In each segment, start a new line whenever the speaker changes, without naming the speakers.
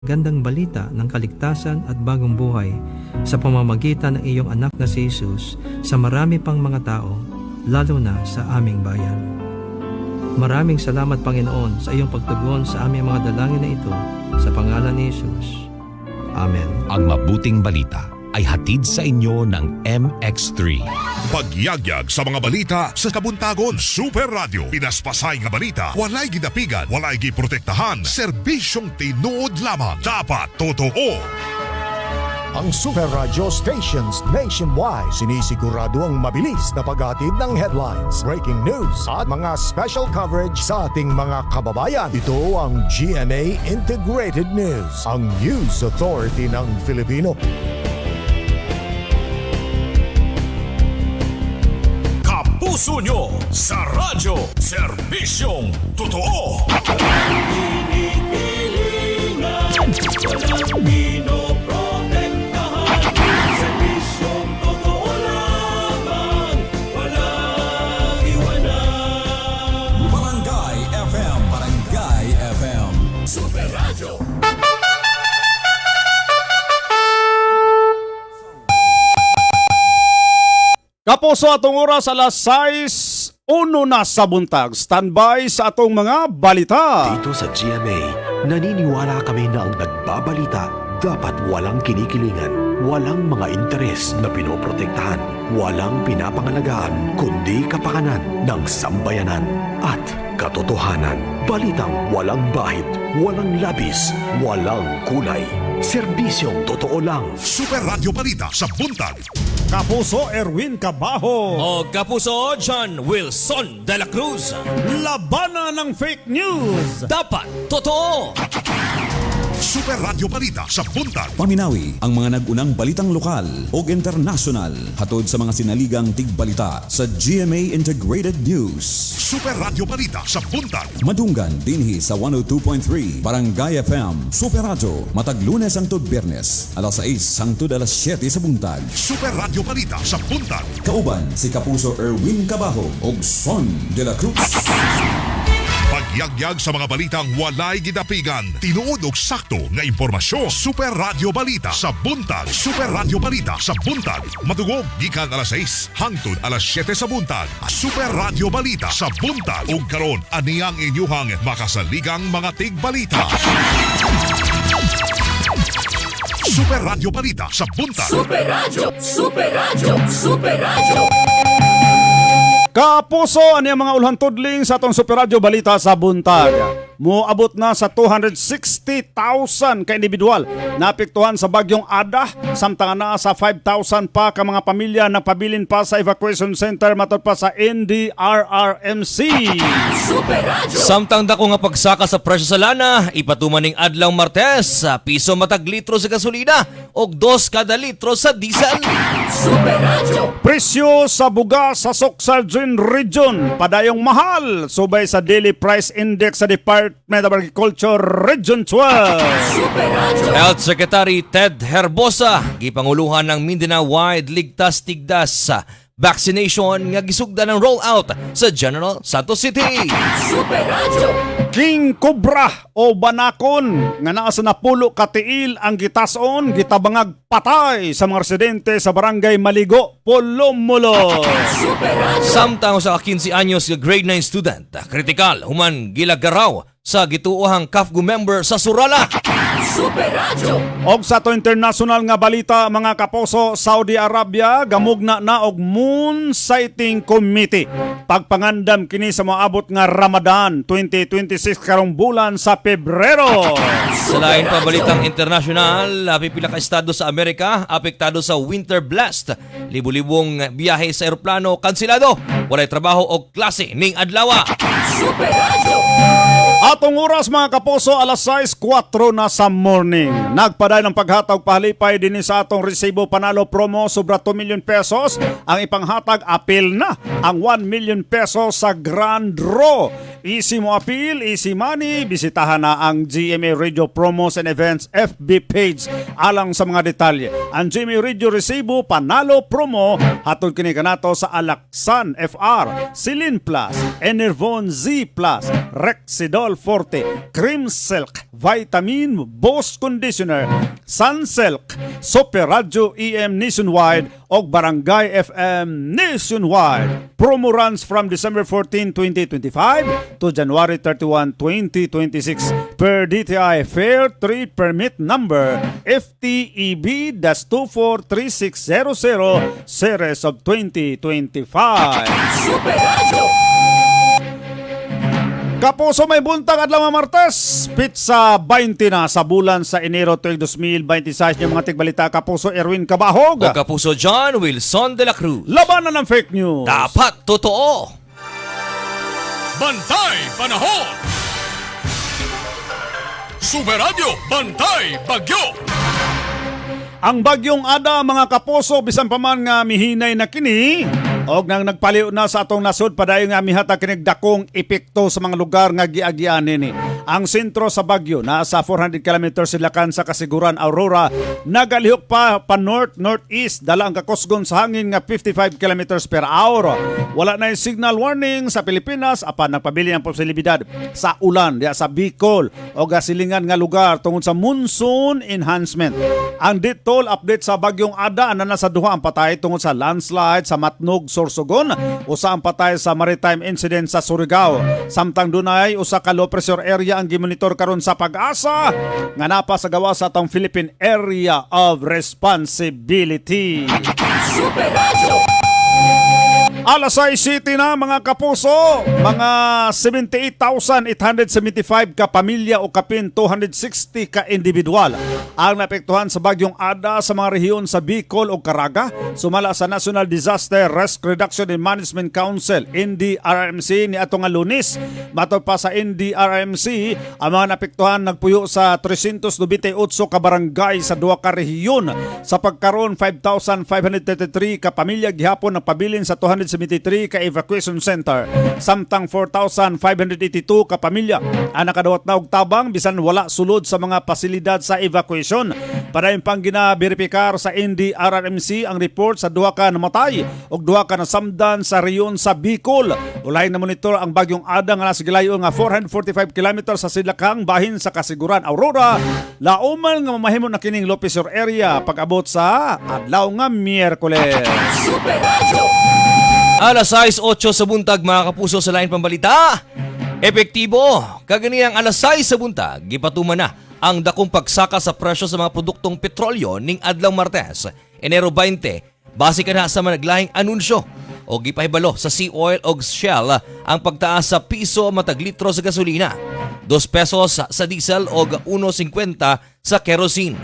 Gandang balita ng kaligtasan at bagong buhay sa pamamagitan ng iyong anak na si Jesus sa marami pang mga tao, lalo na sa aming bayan. Maraming salamat, Panginoon, sa iyong pagtugon sa aming mga dalangin na ito sa pangalan ni Jesus. Amen.
Ang mabuting balita ay hatid sa inyo ng MX3.
Pagyagyag sa mga balita sa Kabuntagon. Super Radio. Pinaspasay nga balita. Walay gidapigan. Walay giprotektahan. Serbisyong tinuod lamang. Dapat totoo.
Ang Super Radio stations nationwide sinisigurado ang mabilis na paghatid ng headlines, breaking news at mga special coverage sa ating mga kababayan. Ito ang GMA Integrated News, ang News Authority ng Filipino.
Kapuso nyo sa radyo. Serbisyong totoo.
Kapuso, atong oras alas 6:01 na sa buntag. Standby sa atong mga balita.
Dito sa GMA, naniniwala kami na ang nagbabalita dapat walang kinikilingan, walang mga interes na pinoprotektahan, walang pinapangalagaan, kundi kapakanan ng sambayanan at katotohanan. Balitang walang bahid, walang labis, walang kulay. Serbisyong totoo lang.
Super Radio Balita sa Buntag.
Kapuso, Erwin Cabajo.
O Kapuso, John Wilson de la Cruz.
Labanan ng fake news.
Dapat totoo.
Super Radio Balita sa Buntag.
Paminawi ang mga nag-unang balitang lokal o international hatod sa mga sinaligang tigbalita sa GMA Integrated News.
Super Radio Balita sa Buntag.
Madunggan dinhi sa 102.3 Barangay FM Super Radio matag Lunes hangtod Biyernes alas 6 hangtod alas 7 sa buntag.
Super Radio Balita sa Buntag.
Kauban si Kapuso Erwin Cabajo ug Son de la Cruz.
Pagyagyag sa mga balitang walay gidapigan, tinuod og sakto nga impormasyon. Super Radio Balita sa Buntag. Super Radio Balita sa Buntag. Matugog gikan alas 6 hangtod alas 7 sa buntag. Super Radio Balita sa Buntag. Ug karon ani ang inyuhang makasaligang mga tigbalita. Super Radio Balita sa Buntag.
Super Radio, Super Radio, Super Radio.
Kapuso, ano yung mga ulhan tudling sa atong Super Radio Balita sa buntag? Moabot na sa 260,000 ka individual na apektuhan sa bagyong Ada, samtang na sa 5,000 pa ka mga pamilya na pabilin pa sa evacuation center matod pa sa NDRRMC.
Samtang dako nga pagsaka sa presyo sa lana, ipatuman ning adlaw Martes sa piso matag litro sa gasolina og 2 kada litro sa diesel.
Presyo sa bugas sa Soxargen Region padayong mahal subay sa daily price index sa Department of Agriculture Region 12.
Health Secretary Ted Herbosa gipanguluhan ng Mindanao-wide ligtas-tigdas sa vaccination nga gisugdan ng rollout sa General Santos City.
King Cobra o Banakon nga naa sa napulo ka tiil ang gitason gitabangag patay sa mga residente sa barangay Maligo, Polomulo.
Samtang sa 15 anyos nga grade 9 student, kritikal human gilagaraw sa gituohang CAFGO member sa Surala.
Og sa to international nga balita, mga kaposo, Saudi Arabia gamugna na og Moon Sighting Committee. Pagpangandam kini sa moabot nga Ramadan 2026 karong bulan sa Pebrero.
Sa lain pa balitang international, pipila ka estado sa Amerika apektado sa winter blast. Libo-libong biyahe sa eroplano kansilado. Walay trabaho og klase ning adlaw.
Atong oras, mga kaposo, alas 6:04 na sa morning. Nagpaday ng paghatag pahalipay din sa atong resibo panalo promo sobra 2 million pesos. Ang ipanghatag apil na ang 1 million pesos sa Grand Draw. Easy mo appeal, easy money. Bisitahan na ang GMA Radio Promos and Events FB page alang sa mga detalye. Ang Jimmy Radio Resibo Panalo Promo hatod kini kanato sa Alaxan FR, Silin Plus, Enervon Z Plus, Rexidol Forte, Cream Silk, Vitamin Boss Conditioner, Sunsilk, Super Radio EM Nationwide o Barangay FM Nationwide. Promo runs from December 14, 2025 to January 31, 2026 per DTI Fair Trade Permit Number FTEB-243600 Series of 2025.
Super Radio.
Kapuso, may buntag adlaw nga Martes, pizza 20 na sa bulan sa Enero tuig 2026 yung mga tigbalita. Kapuso Erwin Cabahog,
O Kapuso John Wilson de la Cruz.
labanan ng fake news.
Dapat totoo.
Bantay Panahon! Super Radio Bantay Bagyo!
Ang bagyong Ada, mga kapuso, bisan pa man nga mihinay na kini og nang nagpaliw na sa atong nasod padayon nga mihata kinig dakong epekto sa mga lugar nga giagian nini. Ang sentro sa Bagyo nasa 400 km silakan sa kasiguran Aurora, nagalihok pa north-northeast, dala ang kakusgon sa hangin nga 55 km per hour. Wala na yung signal warning sa Pilipinas apan nagpabili ang posibilidad sa ulan diya sa Bicol o gasilingan nga lugar tungod sa monsoon enhancement. Ang ditol update sa bagyong Ada na nasa duha ang patay tungod sa landslide sa Matnog, Sorsogon, usa ang patay sa maritime incident sa Surigao. Samtang dunay usa ka low pressure area ang gimonitor karon sa Pag-asa nga napa sa gawa sa atong Philippine Area of Responsibility.
Super Radio.
Alasay City na mga kapuso, mga 78,875 ka pamilya o kapin 260 ka individual ang naapektuhan sa bagyong Ada sa mga rehiyon sa Bicol o Caraga, sumala sa National Disaster Risk Reduction and Management Council NDRRMC ni atong Lunes. Matod pa sa NDRRMC, ang mga naapektuhan nagpuyo sa 398 ka barangay sa duha ka rehiyon. Sa pagkaron 5,533 ka pamilya gihapon nagpabilin sa 273 ka evacuation center. Samtang 4,582 ka pamilya ang nakadawat na og tabang bisan wala sulod sa mga pasilidad sa evacuation. Padayon pang ginaberipikar sa NDRRMC ang report sa duha ka namatay ug duha ka nasamdan sa rehiyon sa Bicol. Ulay na monitor ang bagyong Ada nga nasa gilayo nga 445 km sa silakang bahin sa kasiguran Aurora. Lauman nga mamahimo na kining low pressure area pag-abot sa adlaw nga Miyerkules.
Super Radio.
Alas 6:08 sa buntag mga kapuso sa lain pambalita. Epektibo, kaganiyang alas 6 sa buntag, gipatuman na ang dakong pagsaka sa presyo sa mga produktong petrolyo ning adlaw Martes, Enero 20, base ka na sa managlahing anunsyo o gipahibalo sa Sea Oil o Shell ang pagtaas sa piso matag litro sa gasolina, 2 pesos sa diesel o 1.50 sa kerosene.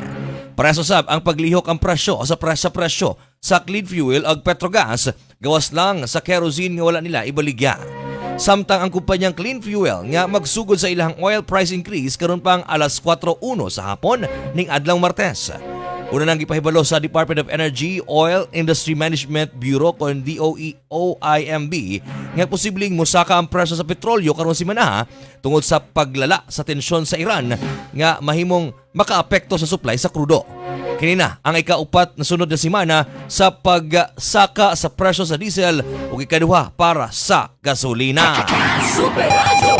Preso sab ang paglihok ang presyo sa presyo sa clean fuel o petrogas, gawas lang sa kerosene nga wala nila ibaligya. Samtang ang kumpanyang Clean Fuel nga magsugod sa ilang oil price increase karon pang alas 4:01 sa hapon ning adlaw Martes. Una nang gipahibalo sa Department of Energy Oil Industry Management Bureau kon DOEOIMB nga posibleng musaka ang presyo sa petrolyo karon simana tungod sa paglala sa tensyon sa Iran nga mahimong makaapekto sa supply sa krudo. Kinina ang ikaupat na sunod na simana sa pagsaka sa presyo sa diesel ug ikaduha para sa gasolina.
Super Radio.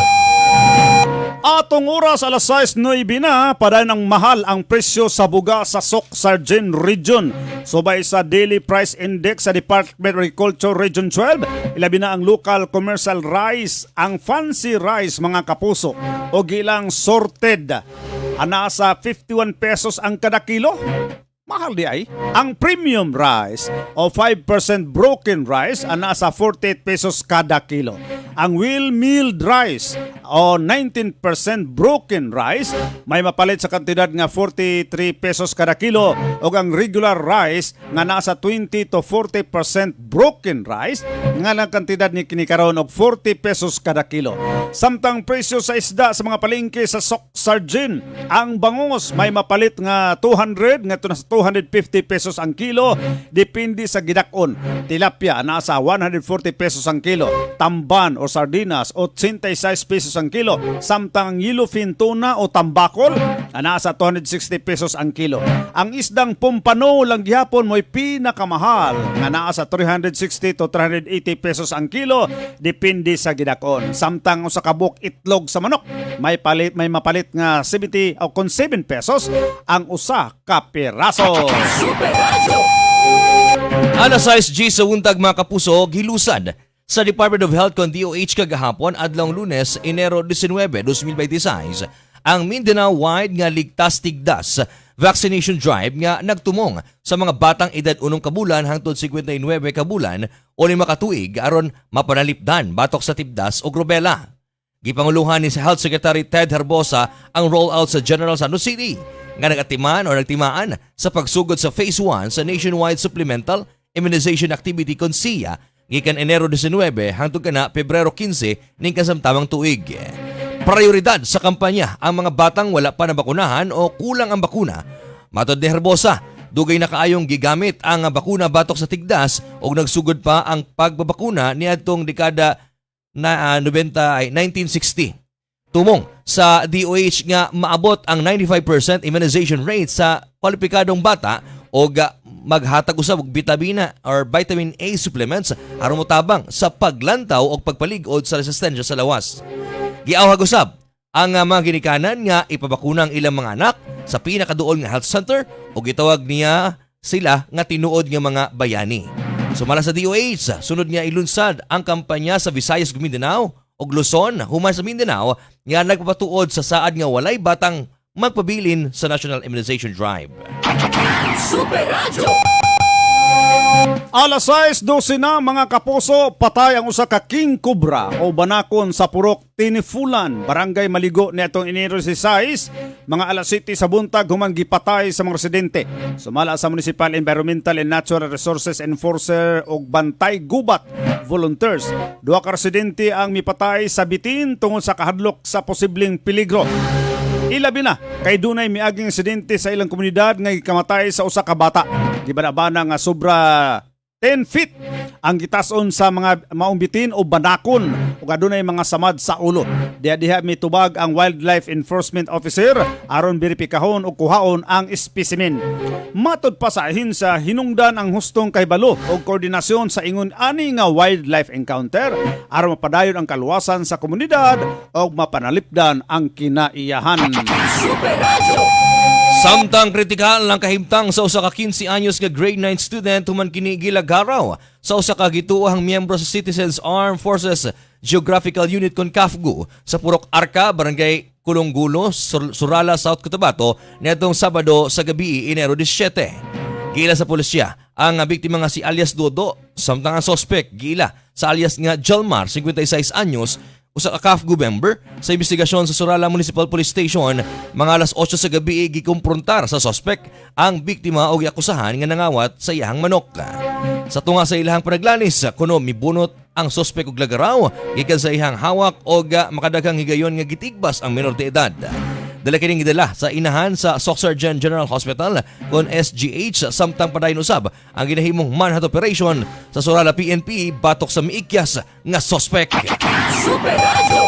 Atong oras alas 6:09 na, padayon ang mahal ang presyo sa buga sa Sok Sargen Region. Subay sa Daily Price Index sa Department of Agriculture Region 12, ilabi na ang local commercial rice, ang fancy rice mga kapuso o gilang sorted. Ana sa 51 pesos ang kada kilo. Mahal di ay. Ang premium rice o 5% broken rice ana sa 48 pesos kada kilo. Ang well milled rice o 19% broken rice may mapalit sa kantidad nga 43 pesos kada kilo ug ang regular rice nga nasa 20 to 40% broken rice nga lang kantidad ni kinikaron og 40 pesos kada kilo. Samtang presyo sa isda sa mga palengke sa Sok Sargen, ang bangus may mapalit nga 200 ngadto na sa 250 pesos ang kilo depende sa gidakon. Tilapia nasa 140 pesos ang kilo. Tamban or o sardinas 86 pesos ang kilo. Samtang ang yellowfin tuna o tambakol nasa 260 pesos ang kilo. Ang isdang pompano lang gihapon mo'y pinakamahal nga nasa 360 to 380 pesos ang kilo depende sa gidakon. Samtang sa kabuk itlog sa manok may mapalit nga 70 o 7 pesos ang usa ka piraso.
Super Radio.
Alas 6 sa buntag mga kapuso, gilusad sa Department of Health kon DOH kagahapon adlong Lunes, Enero 19, 2026 ang Mindanao-wide nga ligtas tigdas vaccination drive nga nagtumong sa mga batang edad 1 kabulan hangtod 59 kabulan o 5 katuig aron mapanalipdan batok sa tibdas o grubela. Gipanguluhan ni sa Health Secretary Ted Herbosa ang rollout sa General Santos City nga nagtimaan sa pagsugod sa Phase 1 sa Nationwide Supplemental Immunization Activity kon SIA gikan Enero 19 hangtod kana Pebrero 15 ning kasamtamang tuig. Prioridad sa kampanya ang mga batang wala pa nabakunahan o kulang ang bakuna. Matod ni Herbosa, dugay na kaayong gigamit ang bakuna batok sa tigdas o nagsugod pa ang pagbabakuna niadtong dekada na 1960. Tumong sa DOH nga maabot ang 95% immunization rate sa kwalipikadong bata o maghatag usab og vitamina or vitamin A supplements aron motabang sa paglantaw o pagpaligod sa resistensya sa lawas. Giawhag usab ang mga ginikanan nga ipabakuna ang ilang mga anak sa pinakaduol nga health center o gitawag niya sila nga tinuod nga mga bayani. Sumala sa DOH, sunod nga ilunsad ang kampanya sa Visayas ug Mindanao ug Luzon human sa Mindanao nga nagpapatuod sa saad nga walay batang magpabilin sa National Immunization Drive.
Super Radio.
Alas 6:12 na mga kapuso, patay ang usa ka king cobra o banakon sa Purok Tinifulan, Barangay Maligo niadtong Enero 16, mga alas 7 sa buntag human gipatay sa mga residente. Sumala sa Municipal Environmental and Natural Resources Enforcer o Bantay Gubat volunteers. Duha ka residente ang mipatay sa bitin tungod sa kahadlok sa posibleng peligro. Ilabi na kay dunay miaging insidente sa ilang komunidad nga gikamatay sa usa ka bata. Gibanabana nga sobra 10 feet ang gitason sa mga maumbitin o banakon ug adunay mga samad sa ulo. Diha mitubag ang Wildlife Enforcement Officer aron beripikahon o kuhaon ang specimen. Matod pa sa ahensiya, hinungdan ang hustong kahibalo o koordinasyon sa ingon ani nga wildlife encounter aron mapadayon ang kaluwasan sa komunidad o mapanalipdan ang kinaiyahan.
Super Radio.
Samtang kritikal lang kahimtang sa usa ka 15 anyos nga grade 9 student human kini gilagaraw sa usa ka gituohang miyembro sa Citizens Armed Forces Geographical Unit kon CAFGU sa Purok Arca, Barangay Kulonggulo, Surala, South Cotabato niadtong Sabado sa gabi, Enero 17. Gila sa pulisya ang biktima nga si alias Dodo, samtang ang suspect gila sa alias nga Jalmar, 56 anyos, usa ka CAFGU member. Sa investigasyon sa Surala Municipal Police Station, mga alas 8 sa gabi gikumprontar sa suspect ang biktima o giakusahan nga nangawat sa iyang manok. Sa tunga sa ilahang panaglanis, kuno mibunot ang suspect og lagaraw gikan sa iyang hawak o makadaghang higayon nga gitigbas ang menor de edad. Dala kining gidala sa inahan sa Soc Sargent General Hospital kon SGH samtang padayon usab ang ginahimong manhunt operation sa Surala PNP batok sa miikyas nga suspect.
Super Radio.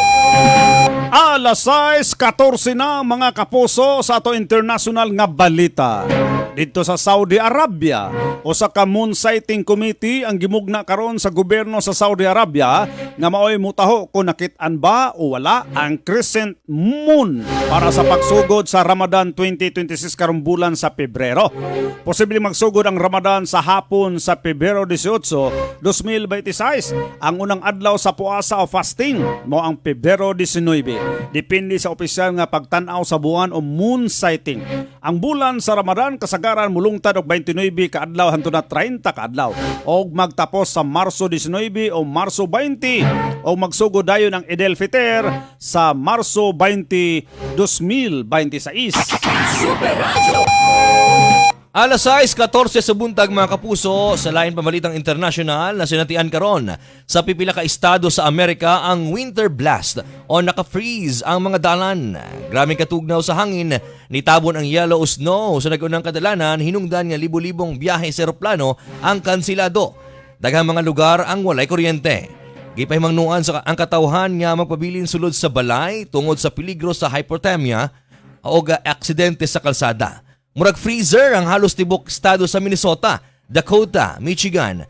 Alas 6:14 na mga kapuso sa ato international nga balita. Dito sa Saudi Arabia, usa ka moon sighting committee ang gimugna karon sa gobyerno sa Saudi Arabia nga maoy mutaho kung nakit-an ba o wala ang crescent moon para sa pagsugod sa Ramadan 2026 karong bulan sa Pebrero. Posible magsugod ang Ramadan sa hapon sa Pebrero 18, 2026. Ang unang adlaw sa puasa o fasting mo ang Pebrero 19. Depende sa opisyal nga pagtan-aw sa buwan o moon sighting. Ang bulan sa Ramadan kasagaran mulungtad og 29 ka adlaw hangtod na 30 ka adlaw og magtapos sa Marso 19 o Marso 20 o magsugod dayon ang Eid al-Fitr sa Marso 20, 2026.
Super Radio.
Alas 6:14 sa buntag mga kapuso, sa lain pamalitang internasyonal na sinatian karon sa pipila ka estado sa Amerika ang winter blast o naka-freeze ang mga dalan. Graming katugnaw sa hangin, nitabon ang yellow snow sa nagunang kadalanan, hinungdan nga libo-libong biyahe sa eroplano ang kansilado. Daghang mga lugar ang walay kuryente. Gipahimangnuan sa ang katawhan nga magpabilin sulod sa balay tungod sa peligro sa hypothermia o aksidente sa kalsada. Murag freezer ang halos tibok estado sa Minnesota, Dakota, Michigan,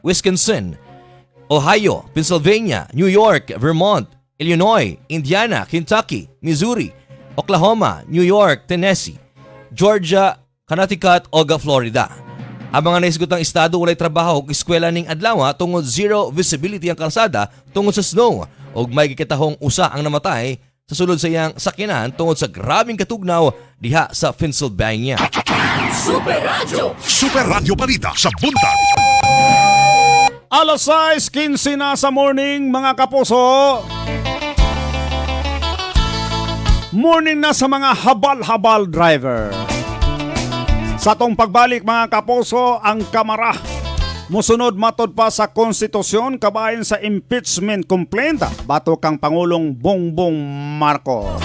Wisconsin, Ohio, Pennsylvania, New York, Vermont, Illinois, Indiana, Kentucky, Missouri, Oklahoma, New York, Tennessee, Georgia, Connecticut o Florida. Ang mga naisgutang estado walay trabaho ug eskwela ning adlaw tungod zero visibility ang kalsada tungod sa snow ug may gikatahong usa ang namatay sa sulod sa iyang sakyanan tungod sa grabing katugnaw diha sa Pennsylvania.
Super Radio Balita sa Buntag.
Alas 6:15 na sa morning, mga kapuso. Morning na sa mga habal-habal driver. Sa tong pagbalik, mga kapuso, ang Kamara musunod matod pa sa konstitusyon kabahin sa impeachment complaint bato kang Pangulong Bongbong Marcos.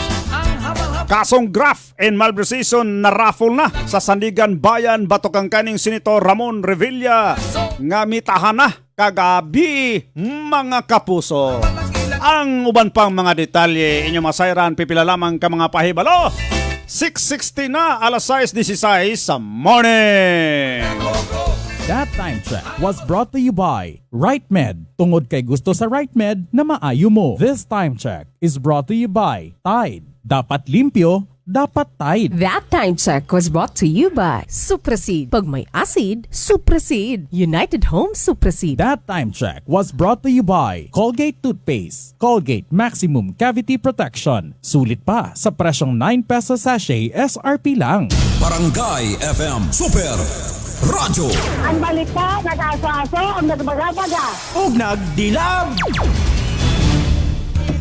Kasong graft and malversation na raffle na sa Sandigan Bayan bato kang kaning Senator Ramon Revilla nga mitahan na kagabi, mga kapuso. Ang uban pang mga detalye inyo masayran pipila lamang ka mga pahibalo. 6:60 na, alas 6:16 sa morning.
That time check was brought to you by RightMed. Tungod kay gusto sa RightMed na maayo mo. This time check is brought to you by Tide. Dapat limpyo, dapat Tide.
That time check was brought to you by Supraseed. Pag may acid, Supraseed. United Home Supraseed.
That time check was brought to you by Colgate Toothpaste. Colgate Maximum Cavity Protection. Sulit pa sa presyong 9 pesos sachet SRP lang.
Barangay FM Super Radio.
Ang balita, nag-aso-aso, ang nagbaga-baga.
Ug nagdilam!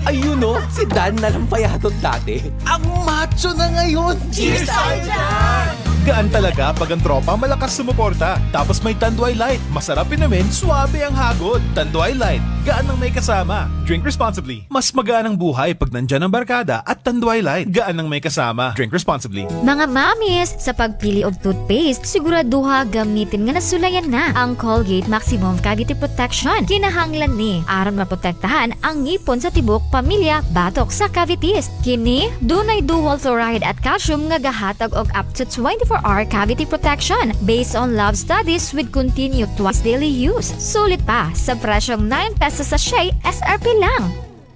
Ayun o, si Dan na lang payatot dati. Ang macho na ngayon! Cheers tayo dyan!
Gaan talaga pag ang tropa malakas sumuporta. Tapos may Tanduay Light. Masarap inumin, suabe ang hagod. Tanduay Light, gaan ang may kasama. Drink responsibly. Mas magaan ang buhay pag nandyan ang barkada at Tanduay Light. Gaan ang may kasama. Drink responsibly.
Mga mamis, sa pagpili og toothpaste, siguraduha gamitin nga nasulayan na ang Colgate Maximum Cavity Protection. Kinahanglan ni aron maprotektahan ang ngipon sa tibok pamilya batok sa cavities. Kini dunay dual fluoride at calcium nga gahatag og up to 24-hour cavity protection based on lab studies with continued twice daily use. Sulit pa sa presyong 9 pesos sachet SRP lang.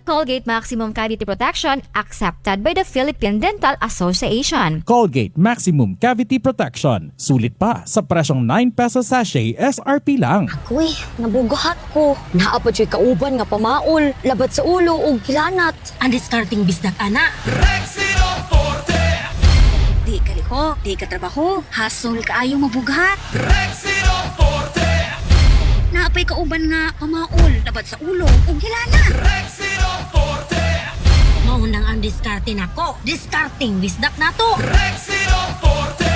Colgate Maximum Cavity Protection accepted by the Philippine Dental Association.
Colgate Maximum Cavity Protection. Sulit pa sa presyong 9 pesos sachet SRP lang.
Uy, nabugahat ko. Naapod siya kauban nga pamaol. Labat sa ulo o kilanat. Ang discarding bisdak, ana.
Rexino Forte.
Di ka liho, di ka trabaho. Hasol ka ayaw mabugahat.
Rexino Forte.
Naapay kauban nga pamaol. Labat sa ulo o kilanat.
Rexino Forte.
Maunang ang diskarte nako. Discarding bisdak na to.
Rexino Forte.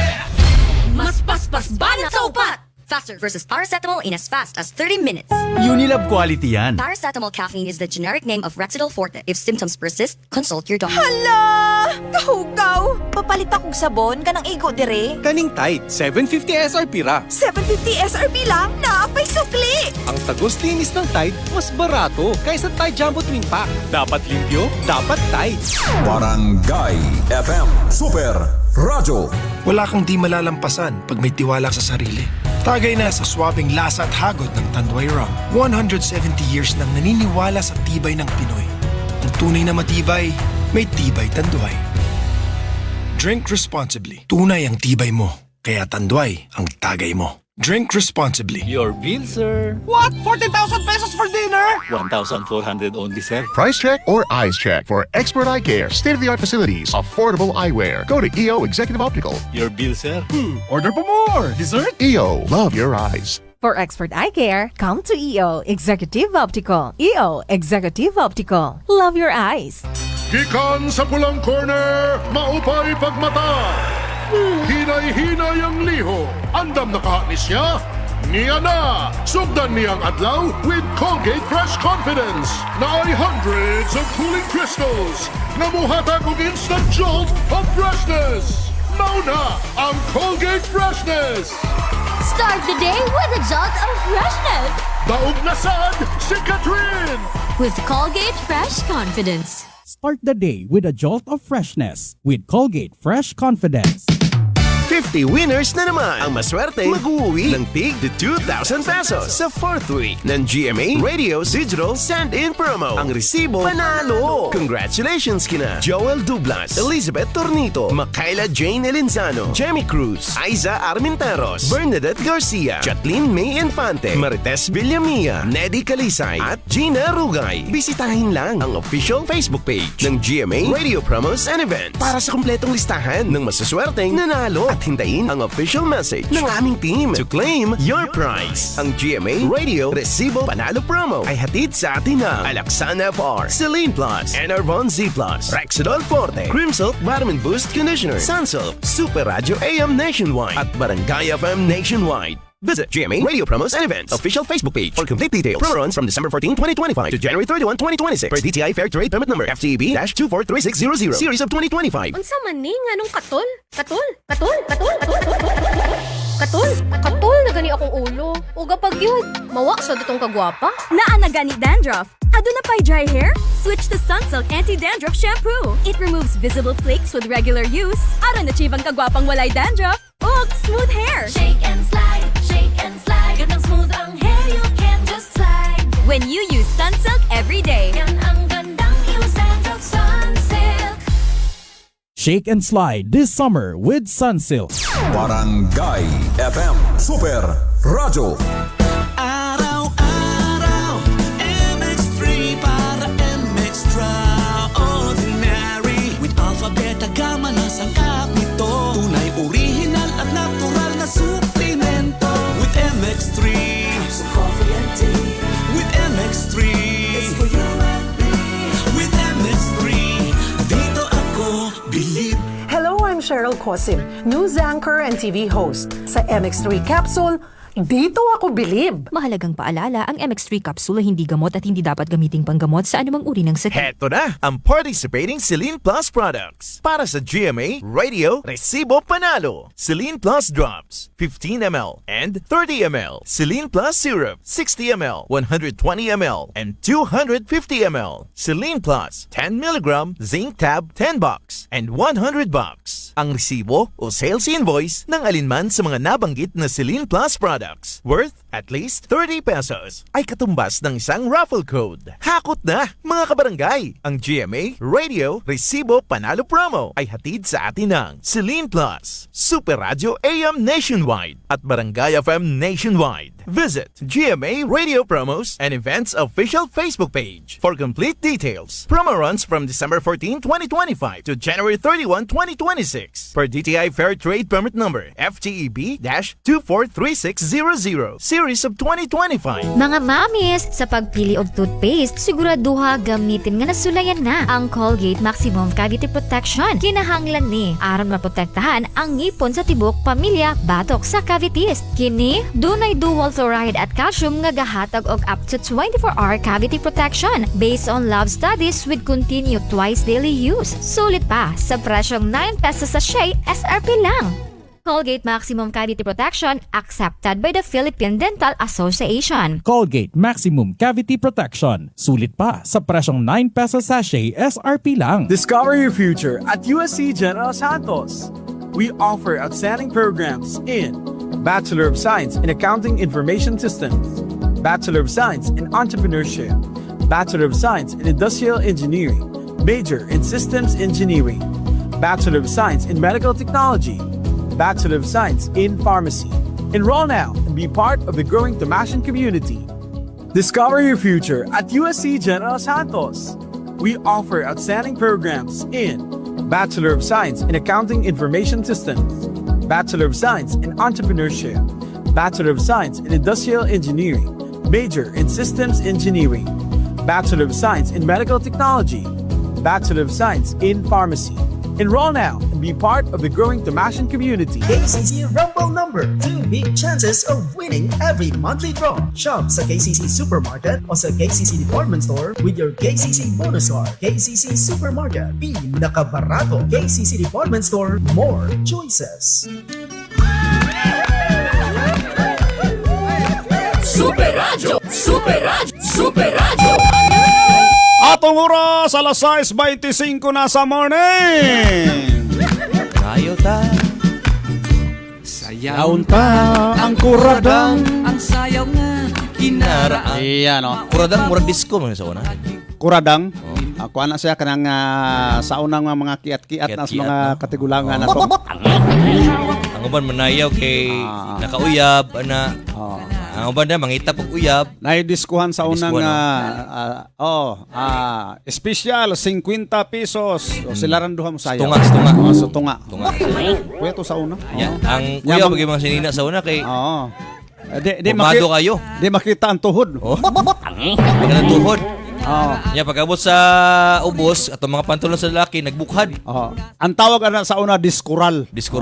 Mas paspas banat sa upat. Faster versus paracetamol in as fast as 30 minutes.
Unilab quality yan.
Paracetamol caffeine is the generic name of Rexidol Forte. If symptoms persist, consult your doctor.
Hala! Kahugaw! Papalit akong sabon kanang igo dire.
Kaning Tide, 750 SRP ra.
750 SRP lang? Naapay sukli!
Ang tagos linis ng Tide, mas barato kaysa Tide Jumbo Twin Pack. Dapat limpyo, dapat Tide.
Barangay FM Super Radio.
Wala kang di malalampasan pag may tiwala sa sarili. Tagay na sa swabing lasa at hagod ng Tanduay Rum. 170 years nang naniniwala sa tibay ng Pinoy. Ang tunay na matibay, may tibay Tanduay. Drink responsibly. Tunay ang tibay mo, kaya Tanduay ang tagay mo. Drink responsibly.
Your bill, sir.
What? 40,000 pesos for dinner?
1,400 only, sir.
Price check or eyes check for expert eye care, state-of-the-art facilities, affordable eyewear. Go to EO Executive Optical.
Your bill, sir.
Order for more. Dessert? EO. Love your eyes.
For expert eye care, come to EO Executive Optical. EO Executive Optical. Love your eyes.
Gikan sa pulang corner, maupay pagmata. Hinay-hinay ang liho. Andam na kahanis niya. Niya na. Sugdan niyang adlaw with Colgate Fresh Confidence. Na ay hundreds of cooling crystals. Namuhatag og instant jolt of freshness. Mauna ang Colgate Freshness.
Start the day with a jolt of freshness.
Daog na sad si Catherine!
With Colgate Fresh Confidence.
Start the day with a jolt of freshness with Colgate Fresh Confidence.
50 winners na naman ang maswerte mag-uwi ng tig to 2,000 pesos sa 4th week ng GMA Radio Digital Send-In Promo. Ang resibo, panalo! Congratulations kina Joel Dublas, Elizabeth Tornito, Makaila Jane Elinzano, Jamie Cruz, Aiza Armenteros, Bernadette Garcia, Chatlin May Infante, Marites Villamia, Neddy Kalisay, at Gina Rugay. Bisitahin lang ang official Facebook page ng GMA Radio Promos and Events para sa kumpletong listahan ng masaswerteng nanalo at hintayin ang official message ng aming team to claim your prize. Ang GMA Radio Resibo Panalo Promo ay hatid sa atin ng Alaxana FR, Celine Plus, Enervon Z Plus, Rexidol Forte, Crimsilk Vitamin Boost Conditioner, Sunsilk, Super Radio AM Nationwide, at Barangay FM Nationwide. Visit GMA Radio Promos and Events official Facebook page for complete details. Promo runs from December 14, 2025 to January 31, 2026 per DTI Fair Trade Permit Number FTEB-243600 Series of 2025.
Unsa man ni nganong katol? Katol na gani akong ulo. Uga pag yun. Mawa sa ditong kagwapa.
Naa na gani dandruff. Aduna pa'y dry hair? Switch to Sunsilk Anti-Dandruff Shampoo. It removes visible flakes with regular use. Aron achieve ang kagwapang walay dandruff. Ug smooth hair.
Shake and slide, ganang smooth ang hair, you can just slide.
When you use Sunsilk every day.
Yan ang gandang iyong dandruff, Sunsilk.
Shake and slide this summer with Sunsilk.
Barangay FM Super Radio.
Araw-araw, MX3 para MX-Traordinary. With alpha, beta, gamma na sangkap nito. Tunay, original at natural na suplemento. With MX3, so coffee and tea. With MX3, it's for you and me. With MX3, dito ako believe.
Hello, I'm Cheryl Cosim, news anchor and TV host. Sa MX3 Capsule, dito ako bilib.
Mahalagang paalala, ang MX3 capsule ay hindi gamot at hindi dapat gamiting panggamot sa anumang uri ng sakit.
Heto na ang participating Celine Plus products para sa GMA Radio Resibo Panalo. Celine Plus Drops, 15 ml and 30 ml. Celine Plus Syrup, 60 ml, 120 ml, and 250 ml. Celine Plus, 10 mg, Zinc Tab, 10 bucks, and 100 bucks. Ang resibo o sales invoice ng alinman sa mga nabanggit na Celine Plus products worth at least 30 pesos ay katumbas ng isang raffle code. Hakot na, mga kabarangay! Ang GMA Radio Resibo Panalo Promo ay hatid sa atin ng Celine Plus, Super Radio AM Nationwide at Barangay FM Nationwide. Visit GMA Radio Promos and Events official Facebook page for complete details. Promo runs from December 14, 2025 to January 31, 2026 per DTI Fair Trade Permit Number FTEB-243600 Series of 2025.
Mga mamis, sa pagpili og toothpaste, siguraduha gamitin nga nasulayan na ang Colgate Maximum Cavity Protection. Kinahanglan ni aron maprotektahan ang ngipon sa tibok pamilya batok sa cavities. Kini dunay dual fluoride at calcium nga gahatag og up to 24-hour cavity protection based on lab studies with continued twice daily use. Sulit pa sa presyong 9 pesos sa sachet, SRP lang. Colgate Maximum Cavity Protection accepted by the Philippine Dental Association.
Colgate Maximum Cavity Protection. Sulit pa sa presyong 9 pesos sachet, SRP lang.
Discover your future at USC General Santos. We offer outstanding programs in Bachelor of Science in Accounting Information Systems, Bachelor of Science in Entrepreneurship, Bachelor of Science in Industrial Engineering, Major in Systems Engineering, Bachelor of Science in Medical Technology, Bachelor of Science in Pharmacy. Enroll now and be part of the growing Tomashan community. Discover your future at USC General Santos. We offer outstanding programs in Bachelor of Science in Accounting Information Systems, Bachelor of Science in Entrepreneurship, Bachelor of Science in Industrial Engineering, Major in Systems Engineering, Bachelor of Science in Medical Technology, Bachelor of Science in Pharmacy. Enroll now and be part of the growing Tomashan community.
KCC Rumble Number. 2 big chances of winning every monthly draw. Shop sa KCC Supermarket o sa KCC Department Store with your KCC bonus card. KCC Supermarket. Pinakabarato. KCC Department Store. More choices.
Super Radio! Super Radio! Super Radio!
Atong oras, alas 6:25 na sa morning.
Tayo ta.
Yaon ta ang kuradang.
Ang sayaw nga kinaraan.
Iyan o.
Kuradang murag disco mo sa una.
Kuradang. Ako ana siya kanang sa unang mga kiat-kiat na sa mga katigulangan na to.
Ang uban manayaw kay nakauyab ana. Ang uban na mangita pag uyab.
Naidiskuhan sa unang special 50 pesos. O sila ran duha mo sayaw.
Tunga.
Kuya to sa una.
Ang kuya pag mga sinina sa una kay
Di
kayo.
Di makita ang tuhod.
Hindi ka ng tuhod. Pag-abot sa ubos at mga pantulong sa lalaki nagbukhad.
Ang tawag ana sa una diskural.
Disco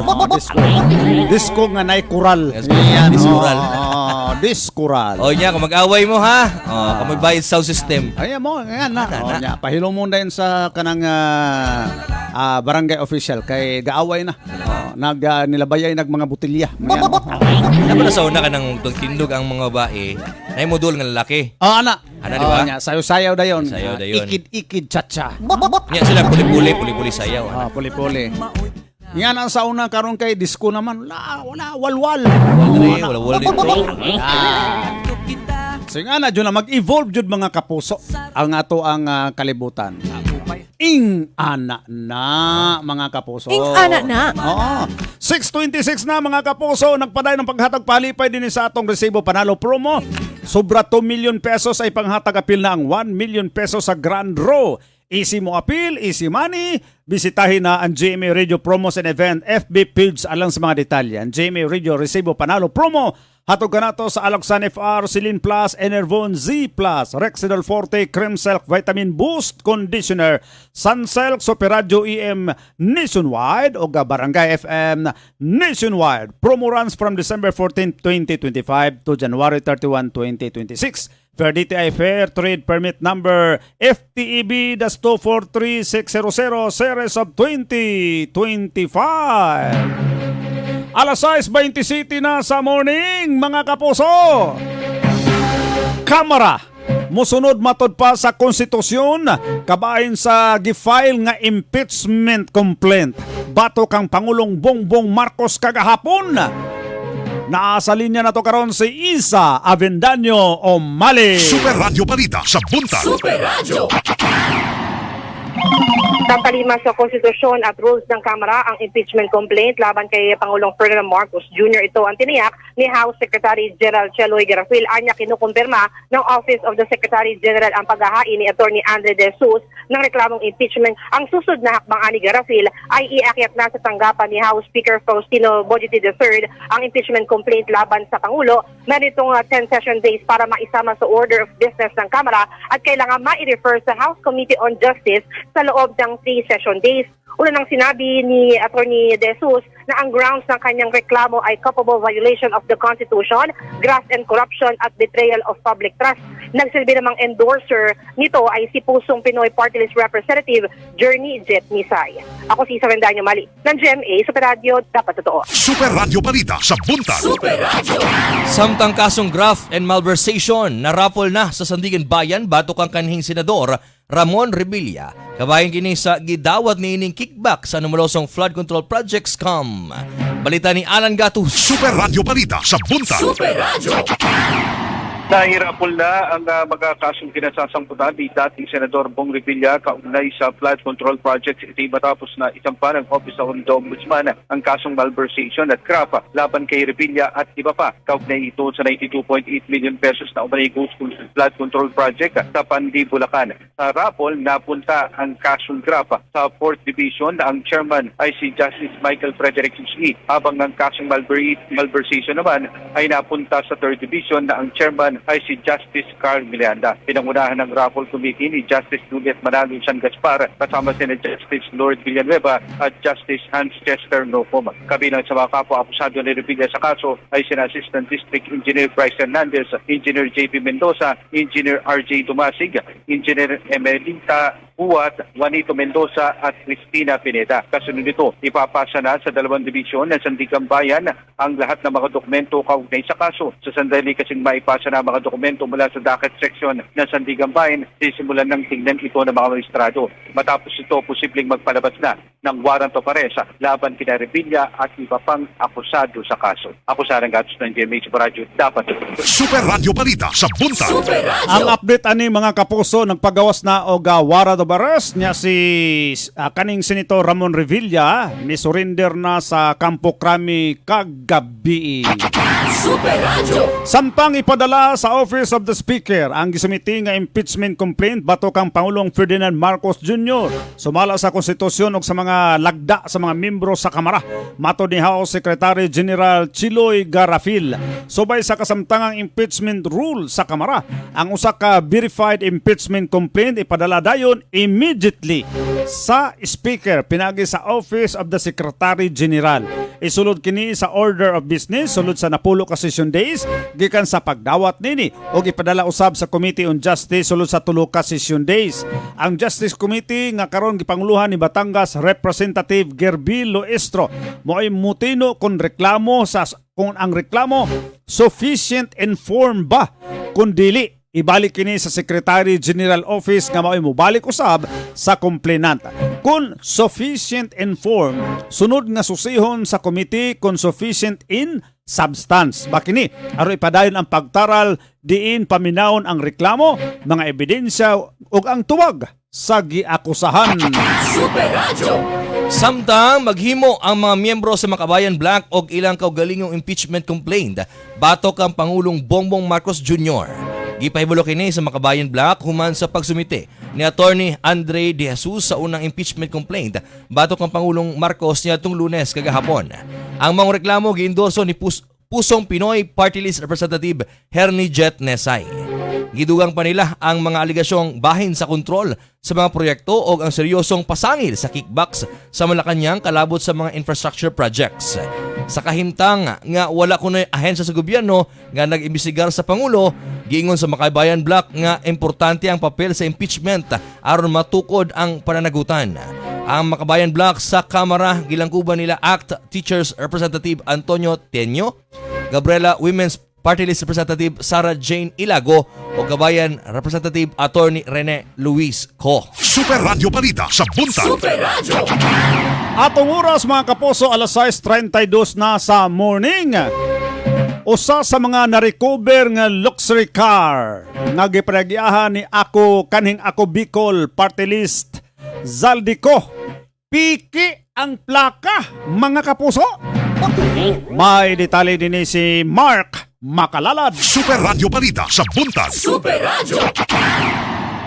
nga nay kural.
Diskural.
Diskural.
Kung mag-away mo ha. Kung magbayad sound system.
Ay mo nga na. Pahilo mo din sa kanang barangay official kay gaaway na. Nilabayay mga butilya.
Ano na sa una ka ng tindog ang mga babae na modul ng lalaki.
Ana
di ba?
Sayo-sayo dayon. Ikid-ikid cha-cha.
Nya sila puli-puli sayaw.
Puli-puli. Yan ang sa una karon kay disco naman. Wala walwal.
Wala dito.
Sige na jud na mag-evolve jud mga kapuso. Ang ato ang kalibutan. Ing-ana na mga kapuso.
Ing-ana na.
Oo. 6:26 na mga kapuso. Nagpaday ng paghatag palipay din sa atong resibo panalo promo. Sobra 2 million pesos ay panghatag apil na ang 1 million pesos sa Grand Draw. Easy mo appeal, easy money. Bisitahin na ang GMA Radio Promos and Event FB page alang sa mga detalye. Ang GMA Radio Resibo Panalo Promo. Hatog ka na to sa Aloxan FR, Silin Plus, Enervon Z Plus, Rexidol Forte, Cream Silk, Vitamin Boost Conditioner, Sunsilk, Super Radio EM Nationwide o Barangay FM Nationwide. Promo runs from December 14, 2025 to January 31, 2026. Per DTI Fair Trade Permit Number FTEB-243600 Series of 2025. Alas 6:20 City na sa morning, mga kapuso. Kamara musunod matod pa sa konstitusyon kabahin sa gifile nga impeachment complaint bato kang Pangulong Bongbong Marcos kagahapon. Naasa linya na to karon si Isa Avendaño O'Malley.
Super Radio Balita sa Buntag.
Super Radio!
Tatalima sa konstitusyon at rules ng Kamara ang impeachment complaint laban kay Pangulong Ferdinand Marcos Jr. Ito ang tiniyak ni House Secretary General Cheloy Garafil. Anya kinukumpirma ng Office of the Secretary General ang paghahain ni Attorney Andre De Jesus ng reklamong impeachment. Ang susod na hakbang ani Garafil ay iakyat na sa tanggapan ni House Speaker Faustino Bojiti III ang impeachment complaint laban sa Pangulo. Meron itong 10 session days para maisama sa order of business ng Kamara at kailangan ma-refer sa House Committee on Justice sa loob ng 3 session days. Una nang sinabi ni Attorney De Jesus na ang grounds ng kanyang reklamo ay culpable violation of the Constitution, graft and corruption at betrayal of public trust. Nagsilbi namang endorser nito ay si Pusong Pinoy Party List Representative Journey Jet Nisay. Ako si Isa Avendaño O'Malley ng GMA Super Radio, dapat totoo.
Super Radio Balita sa Buntag.
Super Radio!
Samtang kasong graft and malversation narapol na sa Sandigan Bayan bato kang kanhing senador Ramon Revilla. Kabayan kini sa gidawat ni ining kickback sa numulosong flood control projects scam. Balita ni Alan Gatus.
Super Radio Balita sa Buntag.
Super Radio!
Nahirapol na ang mga kasong kinasasangkutan ni dating Senador Bong Revilla kaugnay sa flood control projects. Ito'y matapos na isampa ng Office of the Ombudsman ang kasong malversation at graft laban kay Revilla at iba pa. Kaugnay ito sa 92.8 million pesos na umanay flood control project sa Pandi, Bulacan. Sa rapol, napunta ang kasong graft sa 4th Division na ang chairman ay si Justice Michael Frederick Susni, habang ang kasong malversation naman ay napunta sa 3rd Division na ang chairman ay si Justice Carl Miranda. Pinangunahan ng raffle committee ni Justice Juliet Manalo San Gaspar kasama si Justice Lord Villanueva at Justice Hans Chester Nocom. Kabilang sa mga kapwa-akusado ni Revilla sa kaso ay si Assistant District Engineer Bryce Hernandez, Engineer JP Mendoza, Engineer RJ Dumasig, Engineer Emelita Buwat, Juanito Mendoza at Cristina Pineda. Kasunod nito, ipapasa na sa 2 dibisyon ng Sandigan Bayan ang lahat ng mga dokumento kaugnay sa kaso. Sa sandali kasing maipasa na ang mga dokumento mula sa docket section ng Sandigan Bayan, sisimulan ng tingnan ito ng mga magistrado. Matapos ito, posibleng magpalabas na ng warrant of arrest laban kina Revilla at iba pang akusado sa kaso. Ako sa Gatos ng GMA Super Radio, dapat
Super Radio Balita sa Buntag.
Ang update ani mga kapuso, nagpagawas na og warrant of arrest niya si kaning Senator Ramon Revilla, ni surrender na sa Campo Crame kagabi.
Super Radio.
Sampang ipadala sa Office of the Speaker ang gisumiti nga impeachment complaint batok kang Pangulong Ferdinand Marcos Jr. Sumala sa konstitusyon ug sa mga lagda sa mga membro sa Kamara. Mato ni House Secretary General Chiloy Garafil. Subay sa kasamtangang impeachment rule sa Kamara, ang usa ka verified impeachment complaint ipadala dayon immediately sa Speaker pinagi sa Office of the Secretary General. Isulod kini sa order of business sulod sa napulo ka session days gikan sa pagdawat nini ug ipadala usab sa Committee on Justice sulod sa 3 ka session days. Ang Justice Committee nga karon gipanguluhan ni Batangas Representative Gerbil Loestro mo'y mutino kung ang reklamo sufficient informed ba kung dili ibalik kini sa Secretary General Office nga mao'y mobalik usab sa complainant. Kung sufficient informed, sunod nga susihon sa committee kung sufficient in substance. Bakini, aron ipadayon ang pagtaral diin paminawon ang reklamo, mga ebidensya ug ang tuwag sa giakusahan.
Super Radio.
Samtang maghimo ang mga miyembro sa Makabayan Black og ilang kaugalingong impeachment complaint batok ang Pangulong Bongbong Marcos Jr. Gipahibulo kini sa Makabayan Black human sa pagsumite ni Attorney Andre De Jesus sa unang impeachment complaint batok ang Pangulong Marcos niadtong Lunes kagahapon. Ang mga reklamo giendorso ni Pusong Pinoy Party List Representative Hernie Jet Nesay. Gidugang pa nila ang mga aligasyong bahin sa kontrol sa mga proyekto o ang seryosong pasangil sa kickbacks sa Malacanang kalabot sa mga infrastructure projects. Sa kahimtang nga wala kunoy ahensya sa gobyerno nga nag-imbestigar sa Pangulo, giingon sa Makabayan Black nga importante ang papel sa impeachment aron matukod ang pananagutan. Ang Makabayan Black sa Kamara gilangkuban nila ACT Teachers Representative Antonio Tenyo, Gabriela Women's Party List Representative Sarah Jane Ilago o Kabayan Representative Attorney Rene Luis Co.
Super Radio Balita sa Buntag.
Super Radio.
Atong oras mga kapuso, alas 6:32 na sa morning. Usa sa mga na-recover nga luxury car nga gipragyahan ni kaning Ako Bicol Party List Zaldico. Piki ang plaka mga kapuso. May detalye din si Mark Makalalad.
Super Radio Balita sa Buntag.
Super Radio.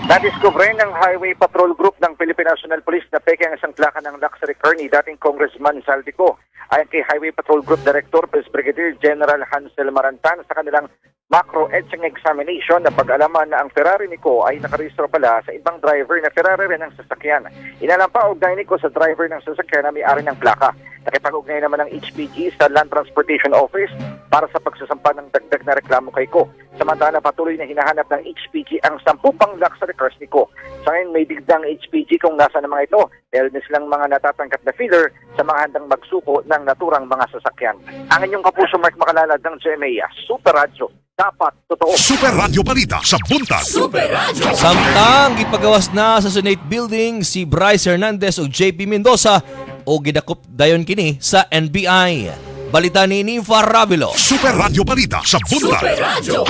Nadiskubre ng Highway Patrol Group ng Philippine National Police na peke ang isang plaka ng luxury car ni dating Congressman Zaldico. Ayon kay Highway Patrol Group Director Police Brigadier General Hansel Marantan sa kanilang macro etching examination na pag-alaman na ang Ferrari Nico ay nakarehistro pala sa ibang driver na Ferrari rin ang sasakyan. Inalampa ugnay Nico sa driver ng sasakyan na may-ari ng plaka. Nakipag-ugnay naman ng HPG sa Land Transportation Office para sa pagsasampa ng dagdag na reklamo kay Ko. Samantala patuloy na hinahanap ng HPG ang 10 pang luxury cars ni Ko. Sa ngayon may digdang HPG kung nasa ng mga ito dahil na silang mga natatangkat na feeder sa mga handang magsuko ng naturang mga sasakyan. Ang inyong kapuso Mark Makalalad ng GMA Super Radio. Dapat totoo.
Super Radio Balita sa Buntag.
Super Radio.
Samtang gipagawas na sa Senate Building si Bryce Hernandez o JP Mendoza o gidakop dayon kini sa NBI. Balita ni Ninfa Ravilo.
Super Radio Balita sa Buntag.
Super Radio.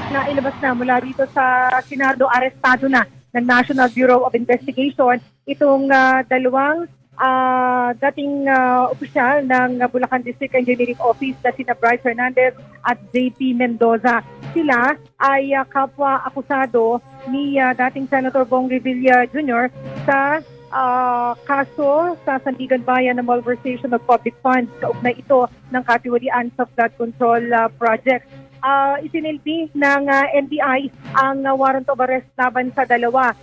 Nailabas na mula dito sa Senado, arestado na ng National Bureau of Investigation itong dalawang dating opisyal ng Bulacan District Engineering Office na sina Bryce Hernandez at JP Mendoza. Sila ay kapwa akusado ni dating Senator Bong Revilla Jr. sa kaso sa Sandigan Bayan na malversation of public funds. Kaugnay ito ng katiwalian sa flood control project. Isinilbi ng NBI ang warrant of arrest laban sa dalawa.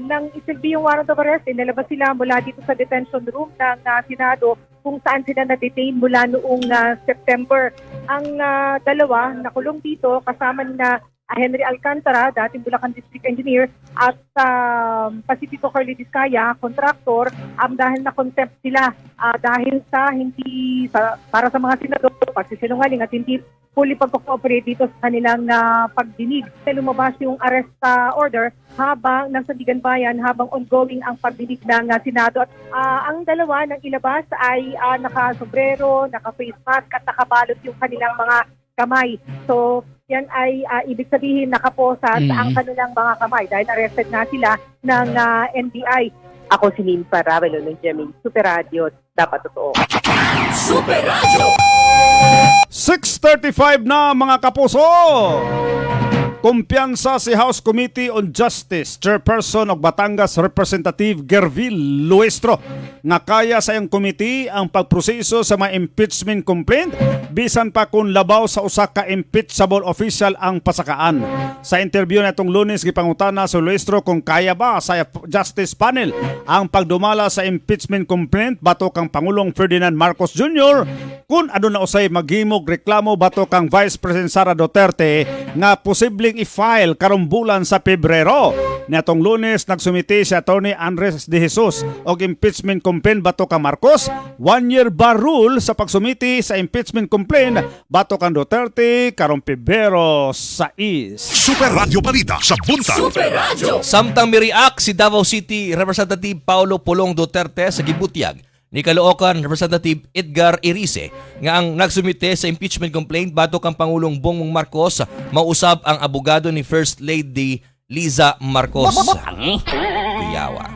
Nang isilbi yung warrant of arrest, inilabas sila mula dito sa detention room ng Senado kung saan sila na-detain mula noong September. Ang dalawa nakulong dito kasama na Henry Alcantara, dating Bulacan District Engineer, at Pacifico Curly Vizcaya, contractor, dahil na-contempt sila dahil sa para sa mga senador, pagsisinungaling at hindi fully pag-cooperate dito sa kanilang pagdinig. Lumabas yung arrest order habang ng Sandigan Bayan, habang ongoing ang pagdinig ng Senado. At ang dalawa ng ilabas ay naka-sombrero, naka-face mask at nakabalot yung kanilang mga kamay. So, yan ay ibig sabihin nakaposa sa ang kanilang mga kamay dahil arrested na sila ng NBI. Ako si Ninfa Ravelo ng GMA Super Radio, dapat totoo.
Super Radio!
6:35 na mga kapuso. Kumpiyansa si House Committee on Justice Chairperson og Batangas Representative Gervil Luestro nga kaya sa iyang committee ang pagproseso sa mga impeachment complaint bisan pa kung labaw sa usa ka impeachable official ang pasakaan. Sa interview natong Lunes gipangutana si Luestro kung kaya ba sa Justice Panel ang pagdumala sa impeachment complaint batok kang Pangulong Ferdinand Marcos Jr. kung aduna usay maghimog reklamo batok kang Vice President Sara Duterte nga posibleng i-file karong bulan sa Pebrero. Natong Lunes nagsumiti si Attorney Andres De Jesus og impeachment complaint batok kang Marcos. 1-year bar rule sa pagsumiti sa impeachment complaint batok kang Duterte karong Pebrero 6.
Super Radio Balita sa Buntag.
Super Radio!
Samtang mi-react si Davao City Representative Paulo Pulong Duterte sa gibutyag ni Caloocan Representative Edgar Irice nga ang nagsumite sa impeachment complaint batok kang Pangulong Bongbong Marcos mausab ang abogado ni First Lady Liza Marcos. Kuyawa.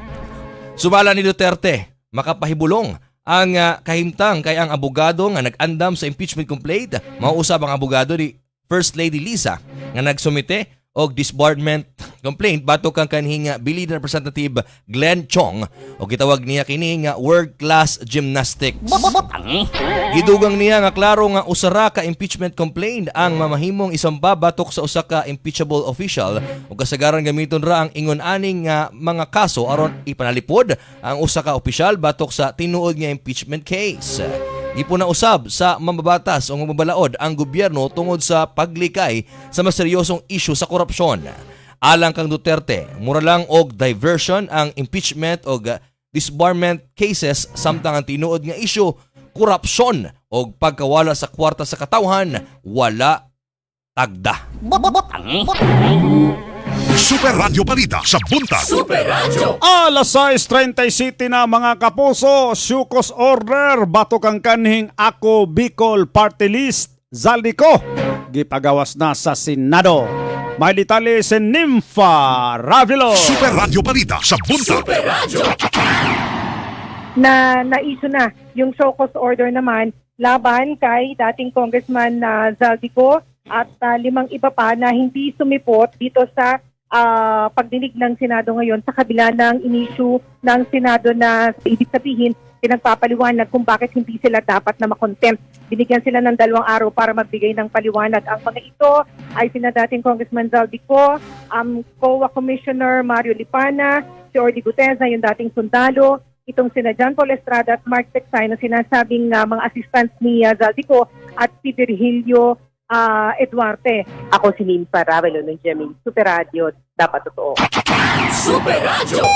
Sumala ni Duterte makapahibulong ang kahimtang kay ang abogado nga nag-andam sa impeachment complaint mausab ang abogado ni First Lady Liza nga nagsumite og disbarment complaint batok kang kanhing Billy Representative Glenn Chong o gitawag niya kini nga world-class gymnastics. Gidugang niya nga klaro nga usara ka impeachment complaint ang mamahimong isamba batok sa usa ka impeachable official ug kasagaran gamiton ra ang ingon aning mga kaso aron ipanalipod ang usa ka opisyal batok sa tinuod nga impeachment case. Ipunausab sa mambabatas o mabalaod ang gobyerno tungod sa paglikay sa mas seryosong isyu sa korupsyon. Alang kang Duterte, mura lang og diversion ang impeachment o disbarment cases samtang ang tinuod nga isyu, korupsyon o pagkawala sa kwarta sa katawhan, wala tagda.
Super Radio Balita sa Buntag.
Super Radio!
Alas 6:37 na mga kapuso, Syukos order batok ang kanhing Ako Bicol Party List Zaldico gipagawas na sa Senado. May detalye si Ninfa Ravelo.
Super Radio Balita sa Buntag.
Super Radio!
Na-issue na yung show cause order naman laban kay dating Congressman Zaldico at 5 iba pa na hindi sumipot dito sa pagdinig ng Senado ngayon sa kabila ng inisyu ng Senado na ibig sabihin pinagpapaliwanag kung bakit hindi sila dapat na makontempt. Binigyan sila ng 2 araw para magbigay ng paliwanag. Ang mga ito ay sina dating Congressman Zaldico, COA Commissioner Mario Lipana, si Orly Guteza, yung dating sundalo, itong sina John Paul Estrada at Mark Texay na sinasabing mga assistants ni Zaldico at si Virgilio Eduarte. Ako si Ninfa Ravelo ng GMA Super Radio, dapat totoo.
Super Radio!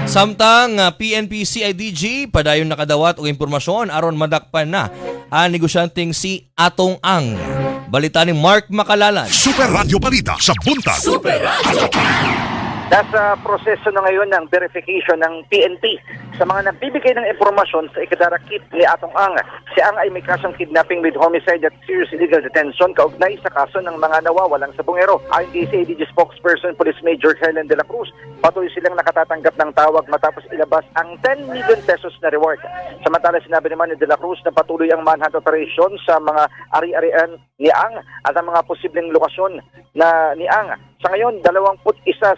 Samtang PNP CIDG padayon nakadawat og impormasyon aron madakpan na ang negosyanteng si Atong Ang. Balita ni Mark Makalalan.
Super Radio Balita sa Buntag.
Super Radio!
Nasa proseso na ngayon ng verification ng PNP sa mga nagbibigay ng impormasyon sa ikadarakit ni Atong Ang. Si Ang ay may kasong kidnapping with homicide at serious illegal detention kaugnay sa kaso ng mga nawawalang sabungero. Ayon kay CIDG spokesperson Police Major Helen De La Cruz, patuloy silang nakatatanggap ng tawag matapos ilabas ang 10 million pesos na reward. Samantala sinabi naman ni De La Cruz na patuloy ang manhunt operation sa mga ari-arian ni Ang at ang mga posibleng lokasyon na ni Ang Sa ngayon, 21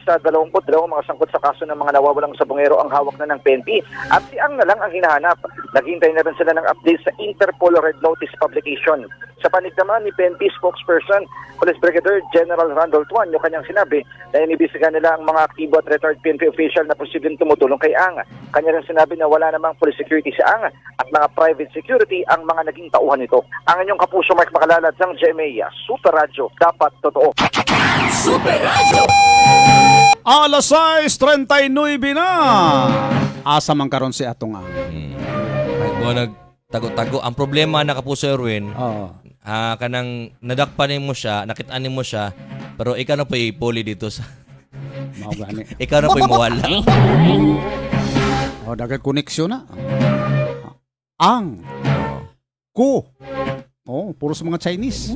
sa 22 mga sangkot sa kaso ng mga nawawalang sabongero ang hawak na ng PNP at si Ang na lang ang hinahanap. Naghintay na rin sila ng update sa Interpol Red Notice publication. Sa panig naman ni PNP spokesperson, Police Brigadier General Randall Tuan, yung kanyang sinabi na inibisigan nila ang mga aktibo at retired PNP official na posibleng tumutulong kay Ang. Kanya rin sinabi na wala namang police security si Ang at mga private security ang mga naging tauhan nito. Ang inyong kapuso Mark Makalalad ng GMA Super Radio, dapat totoo.
Super Radio.
Alas 6:39 na. Asa man karon si atong Ang.
Nagtago-tago. Ang problema na Kapuso Erwin, kanang nadakpanin mo siya, nakitaan mo siya, pero ikaw na po ipuli dito sa... ikaw na po mawala.
Dagat koneksyon na. Ang. Ko. Puro sa mga Chinese.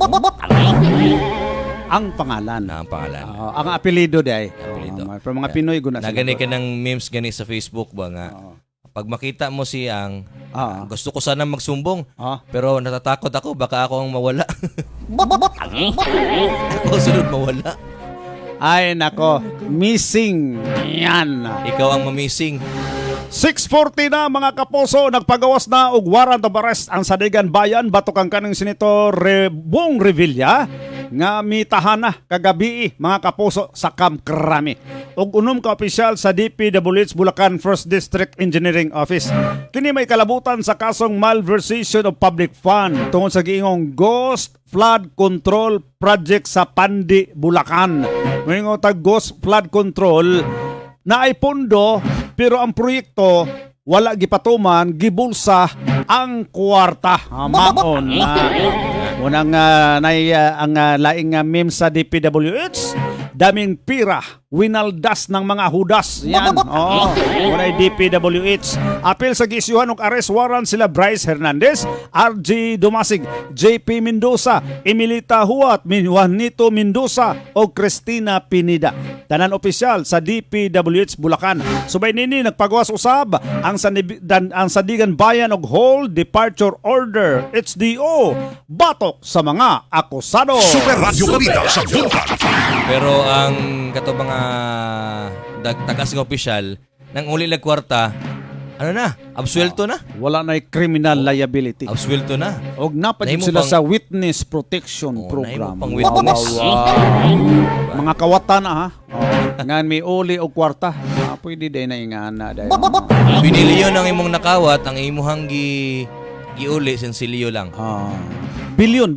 Ang pangalan.
Ang pangalan.
Ang apelido di ay. Pero mga Pinoy guna.
Nagani ka ng memes gani sa Facebook ba nga. Pag makita mo si Ang, gusto ko sana magsumbong. Pero natatakot ako, baka ako ang mawala. Ako sunod mawala.
Ay nako, missing. Yan.
Ikaw ang mamissing.
6:40 na mga kapuso, nagpagawas na og warrant of arrest ang Sadigan Bayan batok ang kaning Senator Bong Revilla nga mitahan na kagabi mga kapuso sa Camp Crame. Og unom ka opisyal sa DPWH Bulacan 1st District Engineering Office. Kini may kalabutan sa kasong malversation of public fund tungod sa giingong ghost flood control project sa Pandi, Bulacan. Mayingon tag ghost flood control na ay pondo pero ang proyekto wala gipatuman, gibulsa ang kwarta. Maon na unang ang laing meme sa DPWH, daming pira, winaldas ng mga hudas. Yan. Unay DPWH. Apil sa gisyuhan og arrest warrant sila Bryce Hernandez, RG Dumasig, JP Mendoza, Emilita Huat, Juanito Mendoza o Cristina Pinida. Tanan opisyal sa DPWH Bulacan. Subay nini nagpagawas usab ang Sadigan Bayan og Whole Departure Order HDO batok sa mga akusado.
Super Radio Balita sa Buntag.
Pero ang kato mga tagas ng opisyal nang uli lag kwarta, ano na? Absuelto na?
Wala na criminal liability.
Absuelto na.
Og napadid sila sa witness protection program.
Pang witness.
Mga kawatan na ha. Ngan may uli og kwarta. Pwede day na ingana day.
Binili yun ang imong nakawat, ang imuhang giuli sensilyo lang.
Bilyon.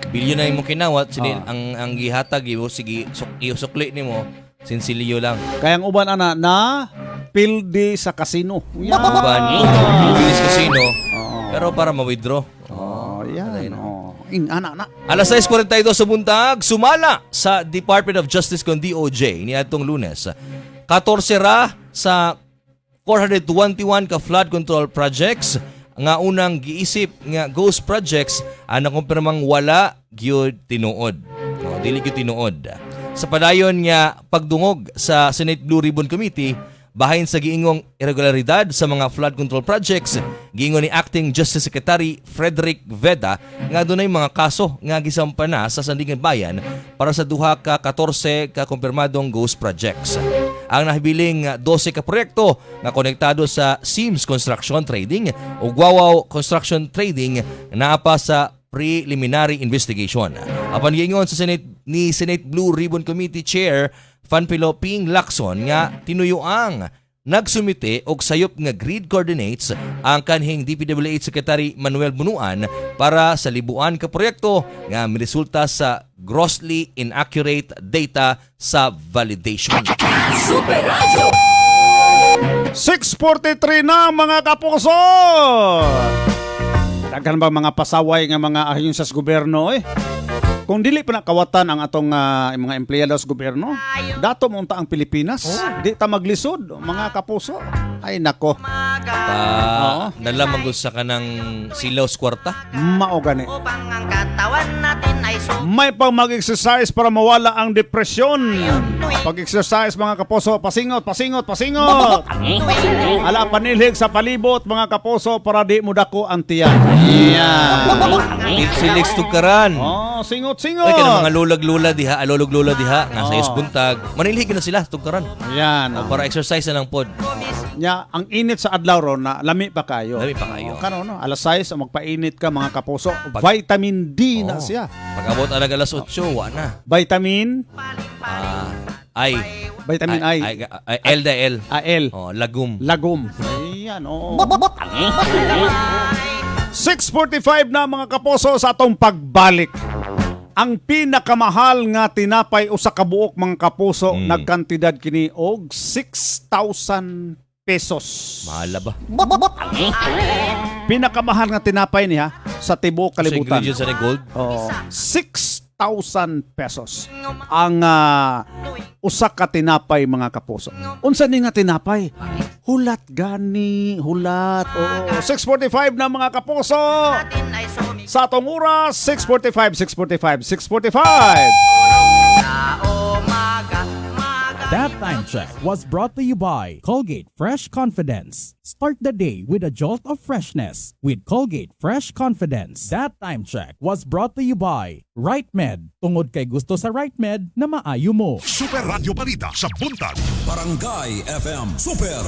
Bilyon na imong kinawat, ang gihatag sige iusukli nimo sensilyo lang.
Kayang uban ana na pildi sa casino.
Uban pildi sa casino. Pero para ma-withdraw.
Yan. Ingana na.
Alas 6:42 sa buntag, sumala sa Department of Justice kon DOJ niadtong Lunes. 14 ra sa 421 ka flood control projects nga unang giisip nga ghost projects ang nakumpirmang wala gyud tinuod. Dili gyud tinuod. Sa padayon nga pagdungog sa Senate Blue Ribbon Committee bahin sa giingong irregularidad sa mga flood control projects, giingon ni Acting Justice Secretary Frederick Veda nga dunay mga kaso nga gisampa na sa Sandigan Bayan para sa duha ka 14 ka kumpirmadong ghost projects. Ang nahibiling 12 ka proyekto nga konektado sa Sims Construction Trading o Guawaw Construction Trading naapa sa preliminary investigation. Apan giingon sa Senate Blue Ribbon Committee Chair Fanpilo Ping Lacson nga tinuyuang nagsumite og sayop nga grid coordinates ang kanhing DPWH Secretary Manuel Bunuan para sa libuan ka proyekto nga miresulta sa grossly inaccurate data sa validation.
Super Radio.
6:43 na mga kapuso. Daghan ba mga pasaway nga mga ahensya sa gobyerno Kung dili pa nakawatan ang atong mga empleyado sa gobyerno, dato mo unta ang Pilipinas. Di ta maglisod, mga kapuso. Ay nako.
Nalamang sa ka ng silaw sa kwarta.
Mao gani. May pang mag-exercise para mawala ang depresyon. Pag-exercise mga kapuso, pasingot. Ala panilhig sa palibot mga kapuso para di mo dako ang tiyan.
Silex tukaran.
Singot.
Ay ka mga lulag-lula diha, alulog-lula diha, nga sa isbuntag. Manilhig na sila tukaran.
Yan.
Para exercise na ng pod.
Nya, ang init sa adlaw ron na lami pa kayo. Kano no, alas 6 magpainit ka mga kapuso. Vitamin D na siya.
Pag-abot alas 8, wa na.
Vitamin Vitamin I.
L da L.
L.
Lagum.
Ayan, 6:45 na mga kapuso sa atong pagbalik. Ang pinakamahal nga tinapay usa ka buok mga kapuso nagkantidad kini og 6,000 pesos.
Mahal ba?
Pinakamahal nga tinapay niya sa tibuok kalibutan.
Sa ingredients sa gold?
6,000 pesos. Ang usa ka tinapay mga kapuso. Unsa ni nga tinapay? Hulat gani, hulat. 6:45 na mga kapuso. Sa atong oras, 6:45.
That time check was brought to you by Colgate Fresh Confidence. Start the day with a jolt of freshness with Colgate Fresh Confidence. That time check was brought to you by Right Med. Tungod kay gusto sa Right Med na maayo mo.
Super Radio Balita sa Buntag.
Barangay FM Super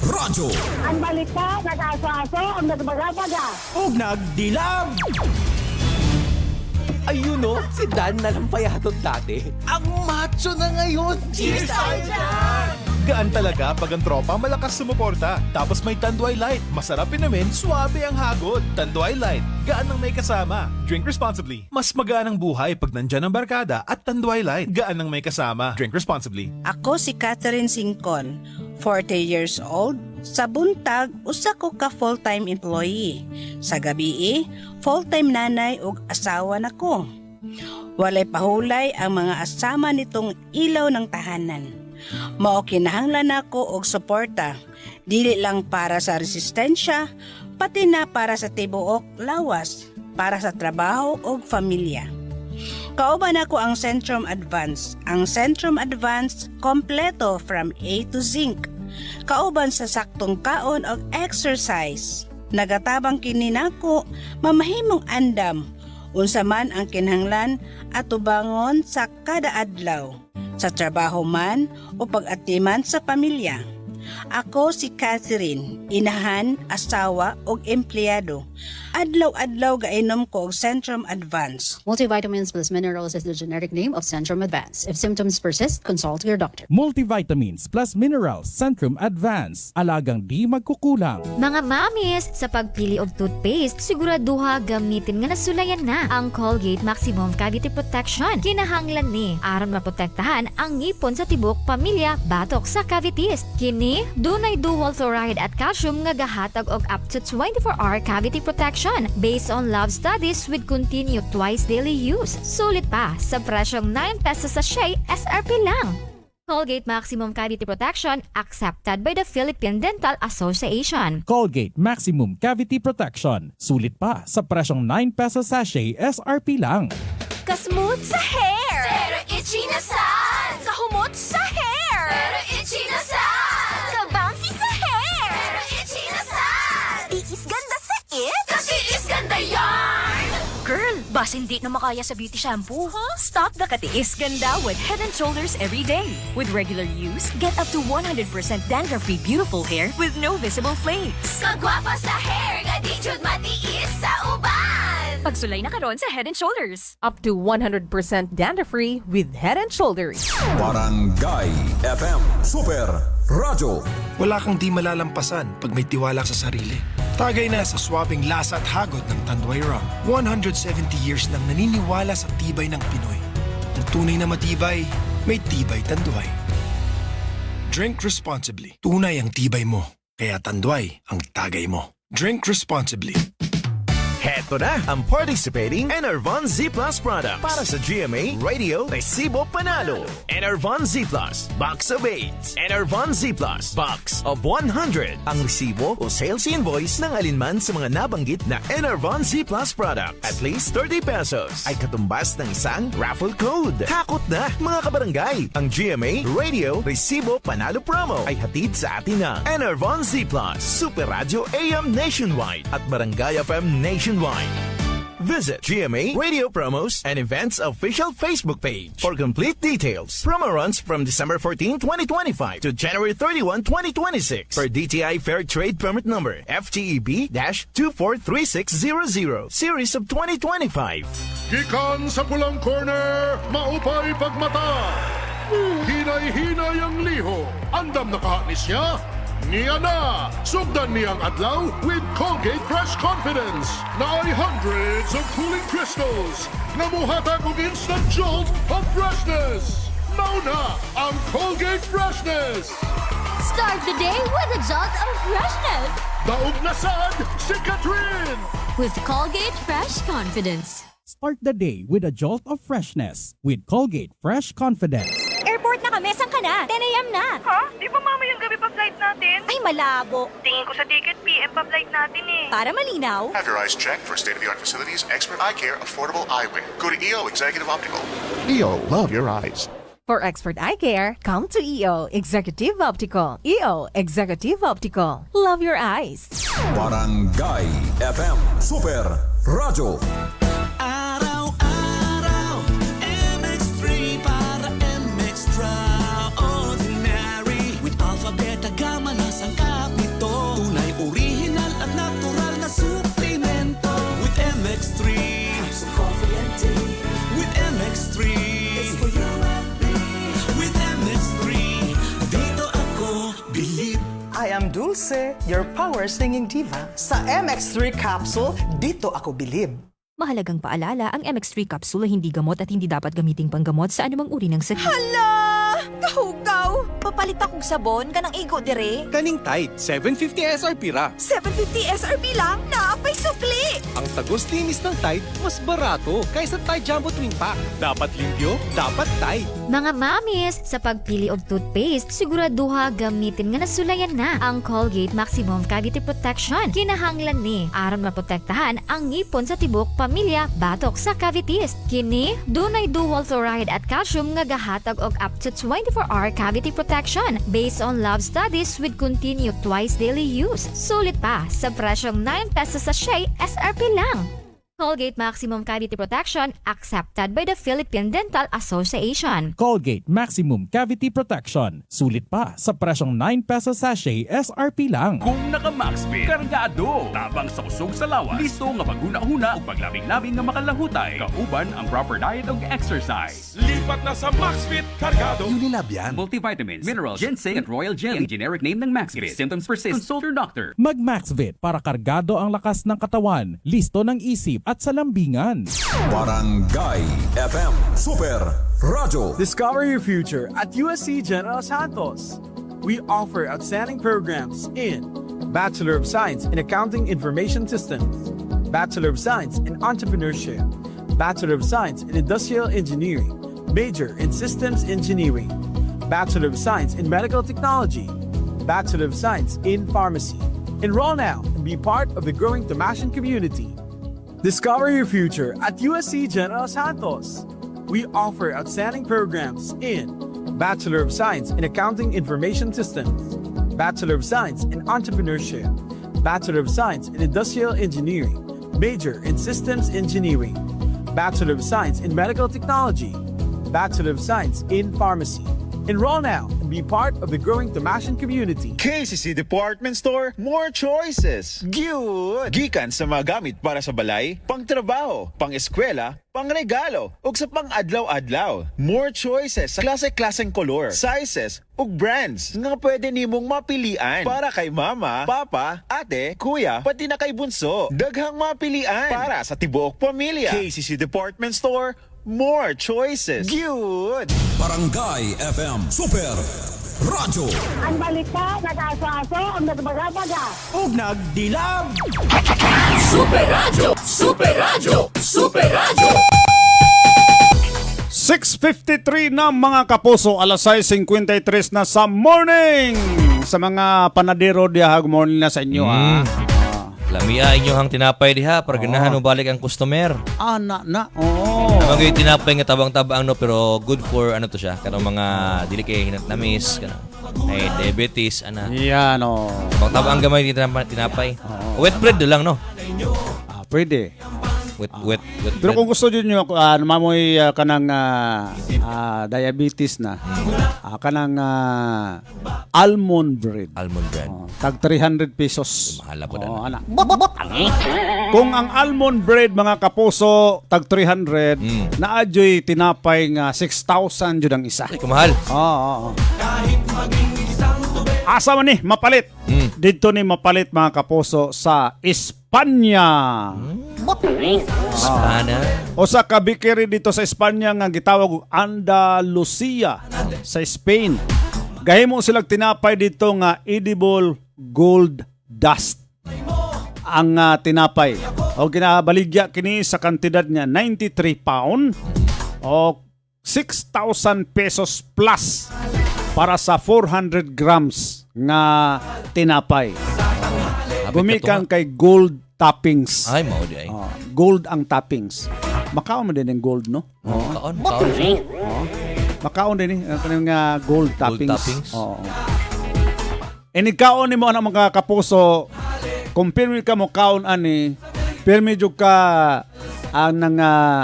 Radio.
Ang balita, nag-aso-aso, ang nagbaga-baga.
Ug nagdilam. Ayun no, si Dan na lang payatot dati. Ang macho na ngayon.
Cheers tayo dyan!
Gaan talaga pag ang tropa malakas sumuporta. Tapos may Tanduay Light. Masarap inumin, suabe ang hagod. Tanduay Light, gaan ang may kasama. Drink responsibly. Mas magaan ang buhay pag nandyan ang barkada at Tanduay Light. Gaan ang may kasama. Drink responsibly.
Ako si Catherine Singcon, 40 years old. Sa buntag, usa ko ka full-time employee. Sa gabi, full-time nanay ug asawa nako. Walay pahulay ang mga asama nitong ilaw ng tahanan. Mao kinahanglan nako og suporta, dili lang para sa resistensya, pati na para sa tibuok lawas, para sa trabaho ug pamilya. Kauban ako ang Centrum Advance. Ang Centrum Advance kompleto from A to Zinc. Kauban sa saktong kaon og exercise. Nagatabang kini nako mamahimong andam unsa man ang kinahanglan atubangon sa kada adlaw, sa trabaho man o pag-atiman sa pamilya. Ako si Catherine, inahan, asawa ug empleyado. Adlaw-adlaw gainom ko og Centrum Advance.
Multivitamins plus minerals is the generic name of Centrum Advance. If symptoms persist, consult your doctor.
Multivitamins plus minerals Centrum Advance. Alagang di magkukulang.
Mga mamis, sa pagpili og toothpaste, siguraduha gamitin nga nasulayan na ang Colgate Maximum Cavity Protection. Kinahanglan ni aron maprotektahan ang ngipon sa tibok pamilya batok sa cavities. Kini dunay dual fluoride at calcium nga gahatag og up to 24-hour cavity protection based on lab studies with continued twice daily use. Sulit pa sa presyong 9 pesos sa sachet, SRP lang. Colgate Maximum Cavity Protection accepted by the Philippine Dental Association.
Colgate Maximum Cavity Protection. Sulit pa sa presyong 9 pesos sachet, SRP lang.
Kasmooth sa hair!
Pero itchy na sad!
Kahumot sa hair!
Pero itchy na sad!
Kabouncy sa hair!
Pero itchy na sad!
Tiis ganda sa it!
Kasi is ganda yarn!
Girl, bas hindi na makaya sa beauty shampoo, huh? Stop the katiis ganda with Head & Shoulders every day. With regular use, get up to 100% dandruff-free beautiful hair with no visible flakes.
Kagwapa sa hair, gadi jud matiis sa uban!
Pagsulay na karon sa Head & Shoulders.
Up to 100% dander-free with Head & Shoulders.
Barangay FM Super Radio.
Wala kang di malalampasan pag may tiwala sa sarili. Tagay na sa swabing lasa at hagod ng Tanduay Rum. 170 years nang naniniwala sa tibay ng Pinoy. Ang tunay na matibay, may tibay Tanduay. Drink responsibly. Tunay ang tibay mo. Kaya Tanduay ang tagay mo. Drink responsibly.
Heto na ang participating Enervon Z Plus product para sa GMA Radio Resibo Panalo. Enervon Z Plus Box of 8. Enervon Z Plus Box of 100. Ang resibo o sales invoice ng alinman sa mga nabanggit na Enervon Z Plus product. At least 30 pesos ay katumbas ng isang raffle code. Hakot na mga kabarangay! Ang GMA Radio Resibo Panalo promo ay hatid sa atin ng Enervon Z Plus, Super Radio AM Nationwide at Barangay FM Nationwide. Visit GMA Radio Promos and Events official Facebook page for complete details. Promo runs from December 14, 2025 to January 31, 2026 per DTI Fair Trade Permit Number FTEB-243600 Series of 2025.
Gikan sa pulang corner, maupay pagmata. Hinay-hinay ang liho. Andam na kahanis niya. Niya na! Sugdan niyang adlaw with Colgate Fresh Confidence na ay hundreds of cooling crystals na muhatag og instant jolt of freshness. Mauna ang Colgate Freshness!
Start the day with a jolt of freshness
Daog na sad si Catherine!
with Colgate Fresh Confidence.
Start the day with a jolt of freshness with Colgate Fresh Confidence.
Airport na kami, saan ka na? 10 a.m. na.
Ha? Di ba mamayang gabi pa flight natin?
Ay, malabo.
Tingin ko sa ticket, PM pa flight natin eh.
Para malinaw.
Have your eyes checked for state-of-the-art facilities, expert eye care, affordable eyewear. Go to EO Executive Optical. EO, love your eyes.
For expert eye care, come to EO Executive Optical. EO Executive Optical. Love your eyes.
Barangay FM Super Radio.
Araw-araw, MX3 para MX-Traordinary. With Alpha, Beta, Gamma na sangkap nito. Tunay, original at natural na suplemento. With MX3, so coffee and tea. With MX3, it's for you and me. With MX3, dito ako believe.
I am Dulce, your power singing diva. Sa MX3 capsule, dito ako bilib.
Mahalagang paalala, ang MX3 capsule ay hindi gamot at hindi dapat gamiting panggamot sa anumang uri ng sakit.
Hala! Kahugaw! Papalit akong sabon, kanang igo dire.
Kaning Tide, 750 SRP ra.
750 SRP lang? Naapay sukli!
Ang tagos linis ng Tide, mas barato kaysa Tide Jumbo Twin Pack. Dapat limpyo, dapat Tide.
Mga mamis, sa pagpili og toothpaste, siguraduha gamitin nga nasulayan na ang Colgate Maximum Cavity Protection. Kinahanglan ni aron maprotektahan ang ngipon sa tibok pamilya batok sa cavities. Kini dunay dual fluoride at calcium nga gahatag og up to 24-hour cavity protection based on lab studies with continued twice daily use. Sulit pa sa presyong 9 pesos sa sachet, SRP lang. Colgate Maximum Cavity Protection accepted by the Philippine Dental Association.
Colgate Maximum Cavity Protection. Sulit pa sa presyong 9 pesos sachet, SRP lang.
Kung naka-Maxfit, kargado, tabang sa usog sa lawas, listo nga paghuna-huna o paglabing-labing nga makalahutay, kauban ang proper diet o exercise.
Lipat na sa Maxfit Cargado!
Unilab yan. Multivitamins, minerals, ginseng at royal jelly. Ang generic name ng Maxfit. If symptoms persist, consult your doctor.
Mag-Maxvit para kargado ang lakas ng katawan, listo ng isip at sa lambingan.
Barangay FM Super Radio.
Discover your future at USC General Santos. We offer outstanding programs in Bachelor of Science in Accounting Information Systems, Bachelor of Science in Entrepreneurship, Bachelor of Science in Industrial Engineering, Major in Systems Engineering, Bachelor of Science in Medical Technology, Bachelor of Science in Pharmacy. Enroll now and be part of the growing Tamashan community. Discover your future at USC General Santos. We offer outstanding programs in Bachelor of Science in Accounting Information Systems, Bachelor of Science in Entrepreneurship, Bachelor of Science in Industrial Engineering, Major in Systems Engineering, Bachelor of Science in Medical Technology, Bachelor of Science in Pharmacy. Enroll now and be part of the growing Tamashan community.
KCC Department Store, more choices. Good! Gikan sa mga gamit para sa balay, pangtrabaho, pang-eskwela, pangregalo, ug sa pang-adlaw-adlaw. More choices sa klase-klaseng kolor, sizes, ug brands nga pwede nimong mapilian para kay mama, papa, ate, kuya, pati na kay bunso. Daghang mapilian para sa tibuok pamilya. KCC Department Store, more choices. Good!
Barangay FM Super Radio.
Ang balita, nag-aso-aso, ang nagbaga-baga.
Ug nagdilag.
Super Radio, Super Radio, Super Radio.
6:53 na mga kapuso, alas 6:53 na sa morning. Sa mga panadero diha, good morning na sa inyo.
Lamia inyo hang tinapay diha para ganahan mo balik ang customer.
Na. Oo.
Mga tinapay nga tabang-tabang no, pero good for ano to siya, kanang mga dili kay hinatamis, kanang ay diabetes ana.
Yan o.
Tabang gamay dito tinapay. Wet bread do lang no.
Pwede.
Wet
Pero kung gusto niyo mamoy kanang diabetes na, kanang almond bread. Tag 300 pesos.
Mahal po
na. Kung ang almond bread mga kapuso tag 300, naadyoy tinapay nga 6,000 jud ang isa.
Ay, kumahal.
Oo. Asa man ni mapalit? Dito ni mapalit mga kapuso sa Espanya.
Espanya.
O sa kabikiri dito sa Espanya nga gitawag og Andalusia sa Spain. Gahimo silang tinapay dito nga edible gold dust. Ang tinapay. O ginabaligya kini sa kantidad nga 93 pound o 6,000 pesos plus para sa 400 grams nga tinapay. Gumikan kay gold toppings.
Ay, mao di ay.
Gold ang toppings. Makaon mo din yung gold, no?
Makaon.
Makaon din yung gold toppings.
Oo.
Inikaon ni mo ang mga kapuso, kung pirmi ka mo kaon ani, pirmi jud ka ang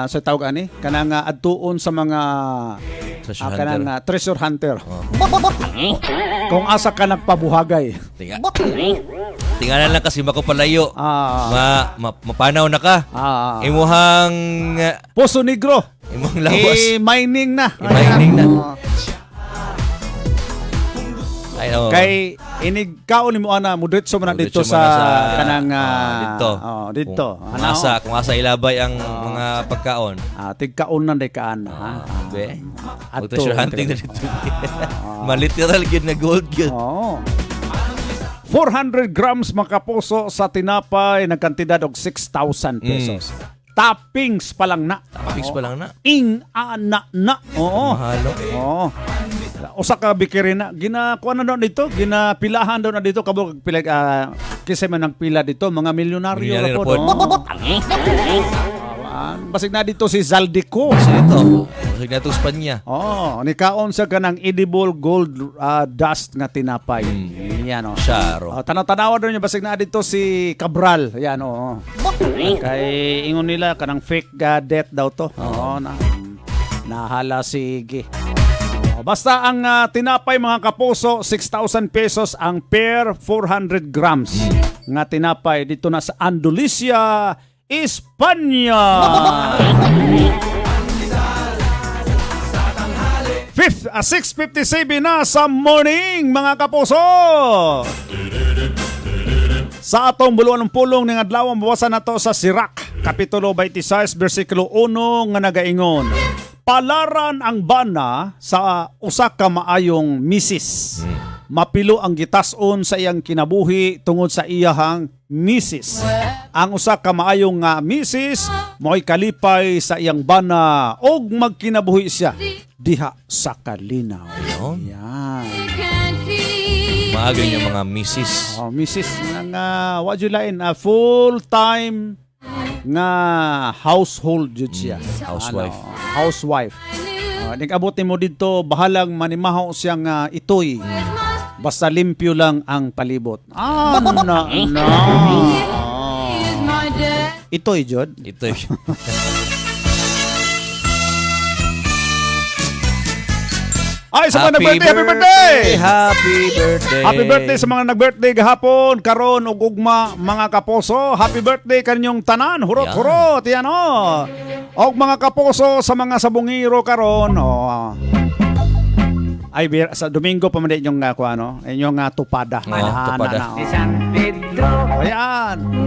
sa tawag ani, kanang adtuon sa mga kanang treasure hunter. Kung asa ka nagpabuhagay.
Tingalan lang kasi makapalayo. Mapanaw na ka. Imuhang
Poso Negro.
Imong lawas.
Mining na.
Mining na. Ay, no.
Kay inigkaon nimo ana mo diretso man dito sa kanang dito.
Kung asa ilabay ang mga pagkaon.
Tigkaon na day kaan ha.
Be. Treasure hunting na dito. Maliteral gyud na gold gyud.
400 grams mga kapuso sa tinapay na kantidad og 6,000 pesos. Toppings pa lang na.
Toppings pa lang na.
Na. Oo.
Mahalo.
Oo. Usa ka bikiri na ginakuha na doon dito, ginapilahan daw na dito kabog pila kasi man nagpila dito mga milyonaryo ra po. Basig na dito si Zaldico.
Basig na ito Espanya.
Nikaon sa kanang edible gold dust nga tinapay. Yan o.
Syaro.
Tanaw-tanawa doon niya basig na dito si Cabral. Yan o. Kay ingon nila kanang fake death daw to. Nahala sige. Basta ang tinapay mga kapuso, 6,000 pesos ang per 400 grams nga tinapay dito na sa Andalusia, Espanya. 6:57 na sa morning mga kapuso. Sa atong buluan ng pulong ng adlaw, mabawasan na to sa Sirach, Kapitulo 26, versikulo 1 nga nagaingon. Palaran ang bana sa usa ka maayong misis. Mapilo ang gitason sa iyang kinabuhi tungod sa iyahang misis. Ang usa ka maayong misis mo'y kalipay sa iyang bana og magkinabuhi siya diha sa kalinaw. Yan.
Maaga niya mga misis.
Misis nga what you lain full-time nga household jud siya.
Housewife.
Housewife. Nag-abot mo dito, bahalang manimahaw siyang itoy. Basta limpyo lang ang palibot. Itoy, Jod?
Itoy.
Ay, sa mga nag-birthday, happy birthday!
Happy birthday!
Happy birthday sa mga nag-birthday gahapon, karon ug ugma mga kapuso. Happy birthday kanyong tanan, hurot-hurot, yan o. Og mga kapuso sa mga sabungiro karon, ay sa Domingo pa man din yung inyong tupada.
Tupada.
Si San Pedro. Ayan.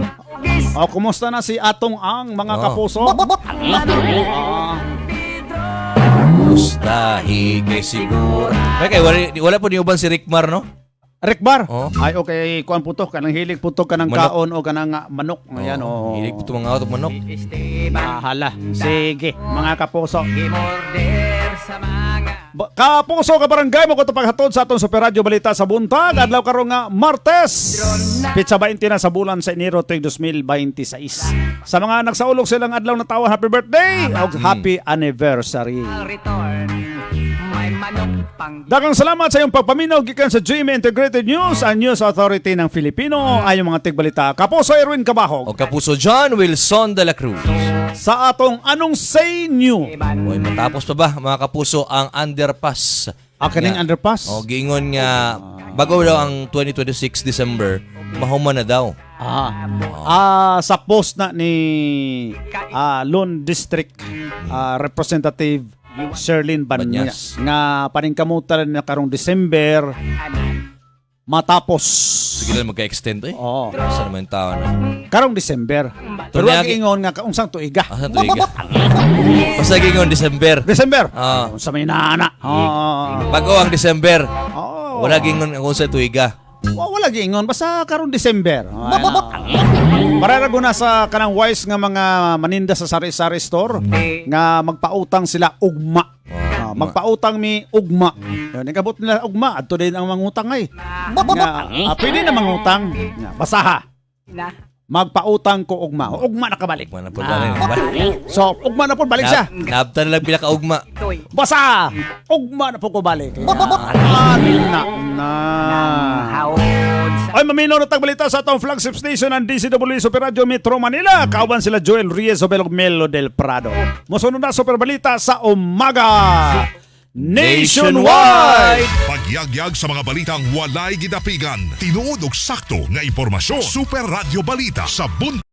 Kumusta na si Atong Ang mga kapuso?
Mustahi kay siguro. Kay wala po niuban si Rickmar, no?
Rekbar.
Oh.
Ay okay, kuan puto kanang hilig puto kanang
Manok.
kaon o kanang manok. Ayan oh.
Hilig po mga auto manok.
Bahala. Sige, mga kapuso. Kapuso ka barangay mo ko paghatod sa atong Super Radio Balita sa buntag adlaw karon nga Martes. Pitsa 20 na sa bulan sa Enero tuig 2026. Sa mga nagsaulog silang adlaw na tawa, happy birthday ug happy anniversary. Daghang salamat sa iyong pagpaminaw gikan sa GMA Integrated News, ang News Authority ng Filipino, ayong mga tigbalita. Kapuso Erwin Cabahog.
O Kapuso John Wilson de la Cruz.
Sa atong Anong Say New.
Oy, matapos pa ba mga kapuso ang underpass?
Kaning underpass?
O giingon nga bago daw ang 2026 December, mahuman na daw.
Sa post na ni Lone District Representative Sherlyn Banyas nga paningkamutan na karong December matapos.
Sige lang magka-extend eh.
Oo.
Saan naman yung tao na?
Karong December. Pero ang ingon nga unsang tuiga.
Saan tuiga? Basta giingon December.
December.
Oo.
Sa may nana.
Bago ang December. Wala giingon kung sa tuiga.
Wala giingon basta karong December. Para na sa kanang wise nga mga maninda sa sari-sari store nga magpautang sila ugma. Magpautang mi ugma. Nagabot nila ugma adto din ang mangutang ay. Nga pwede na mangutang. Basaha. Magpautang ko ugma. Ugma na kabalik.
Ugma na po balik.
So, ugma na po balik siya.
Nabta na lang pila ka ugma.
Basa! Ugma na po ko balik. Ay, maminaw na tagbalita sa atong flagship station ng DCW Super Radio Metro Manila. Kauban sila Joel Reyes o Melo del Prado. Musunod na Super Balita sa umaga. Nationwide!
Pagyagyag sa mga balitang walay gidapigan, tinuod og sakto nga impormasyon. Super Radio Balita sa buntag.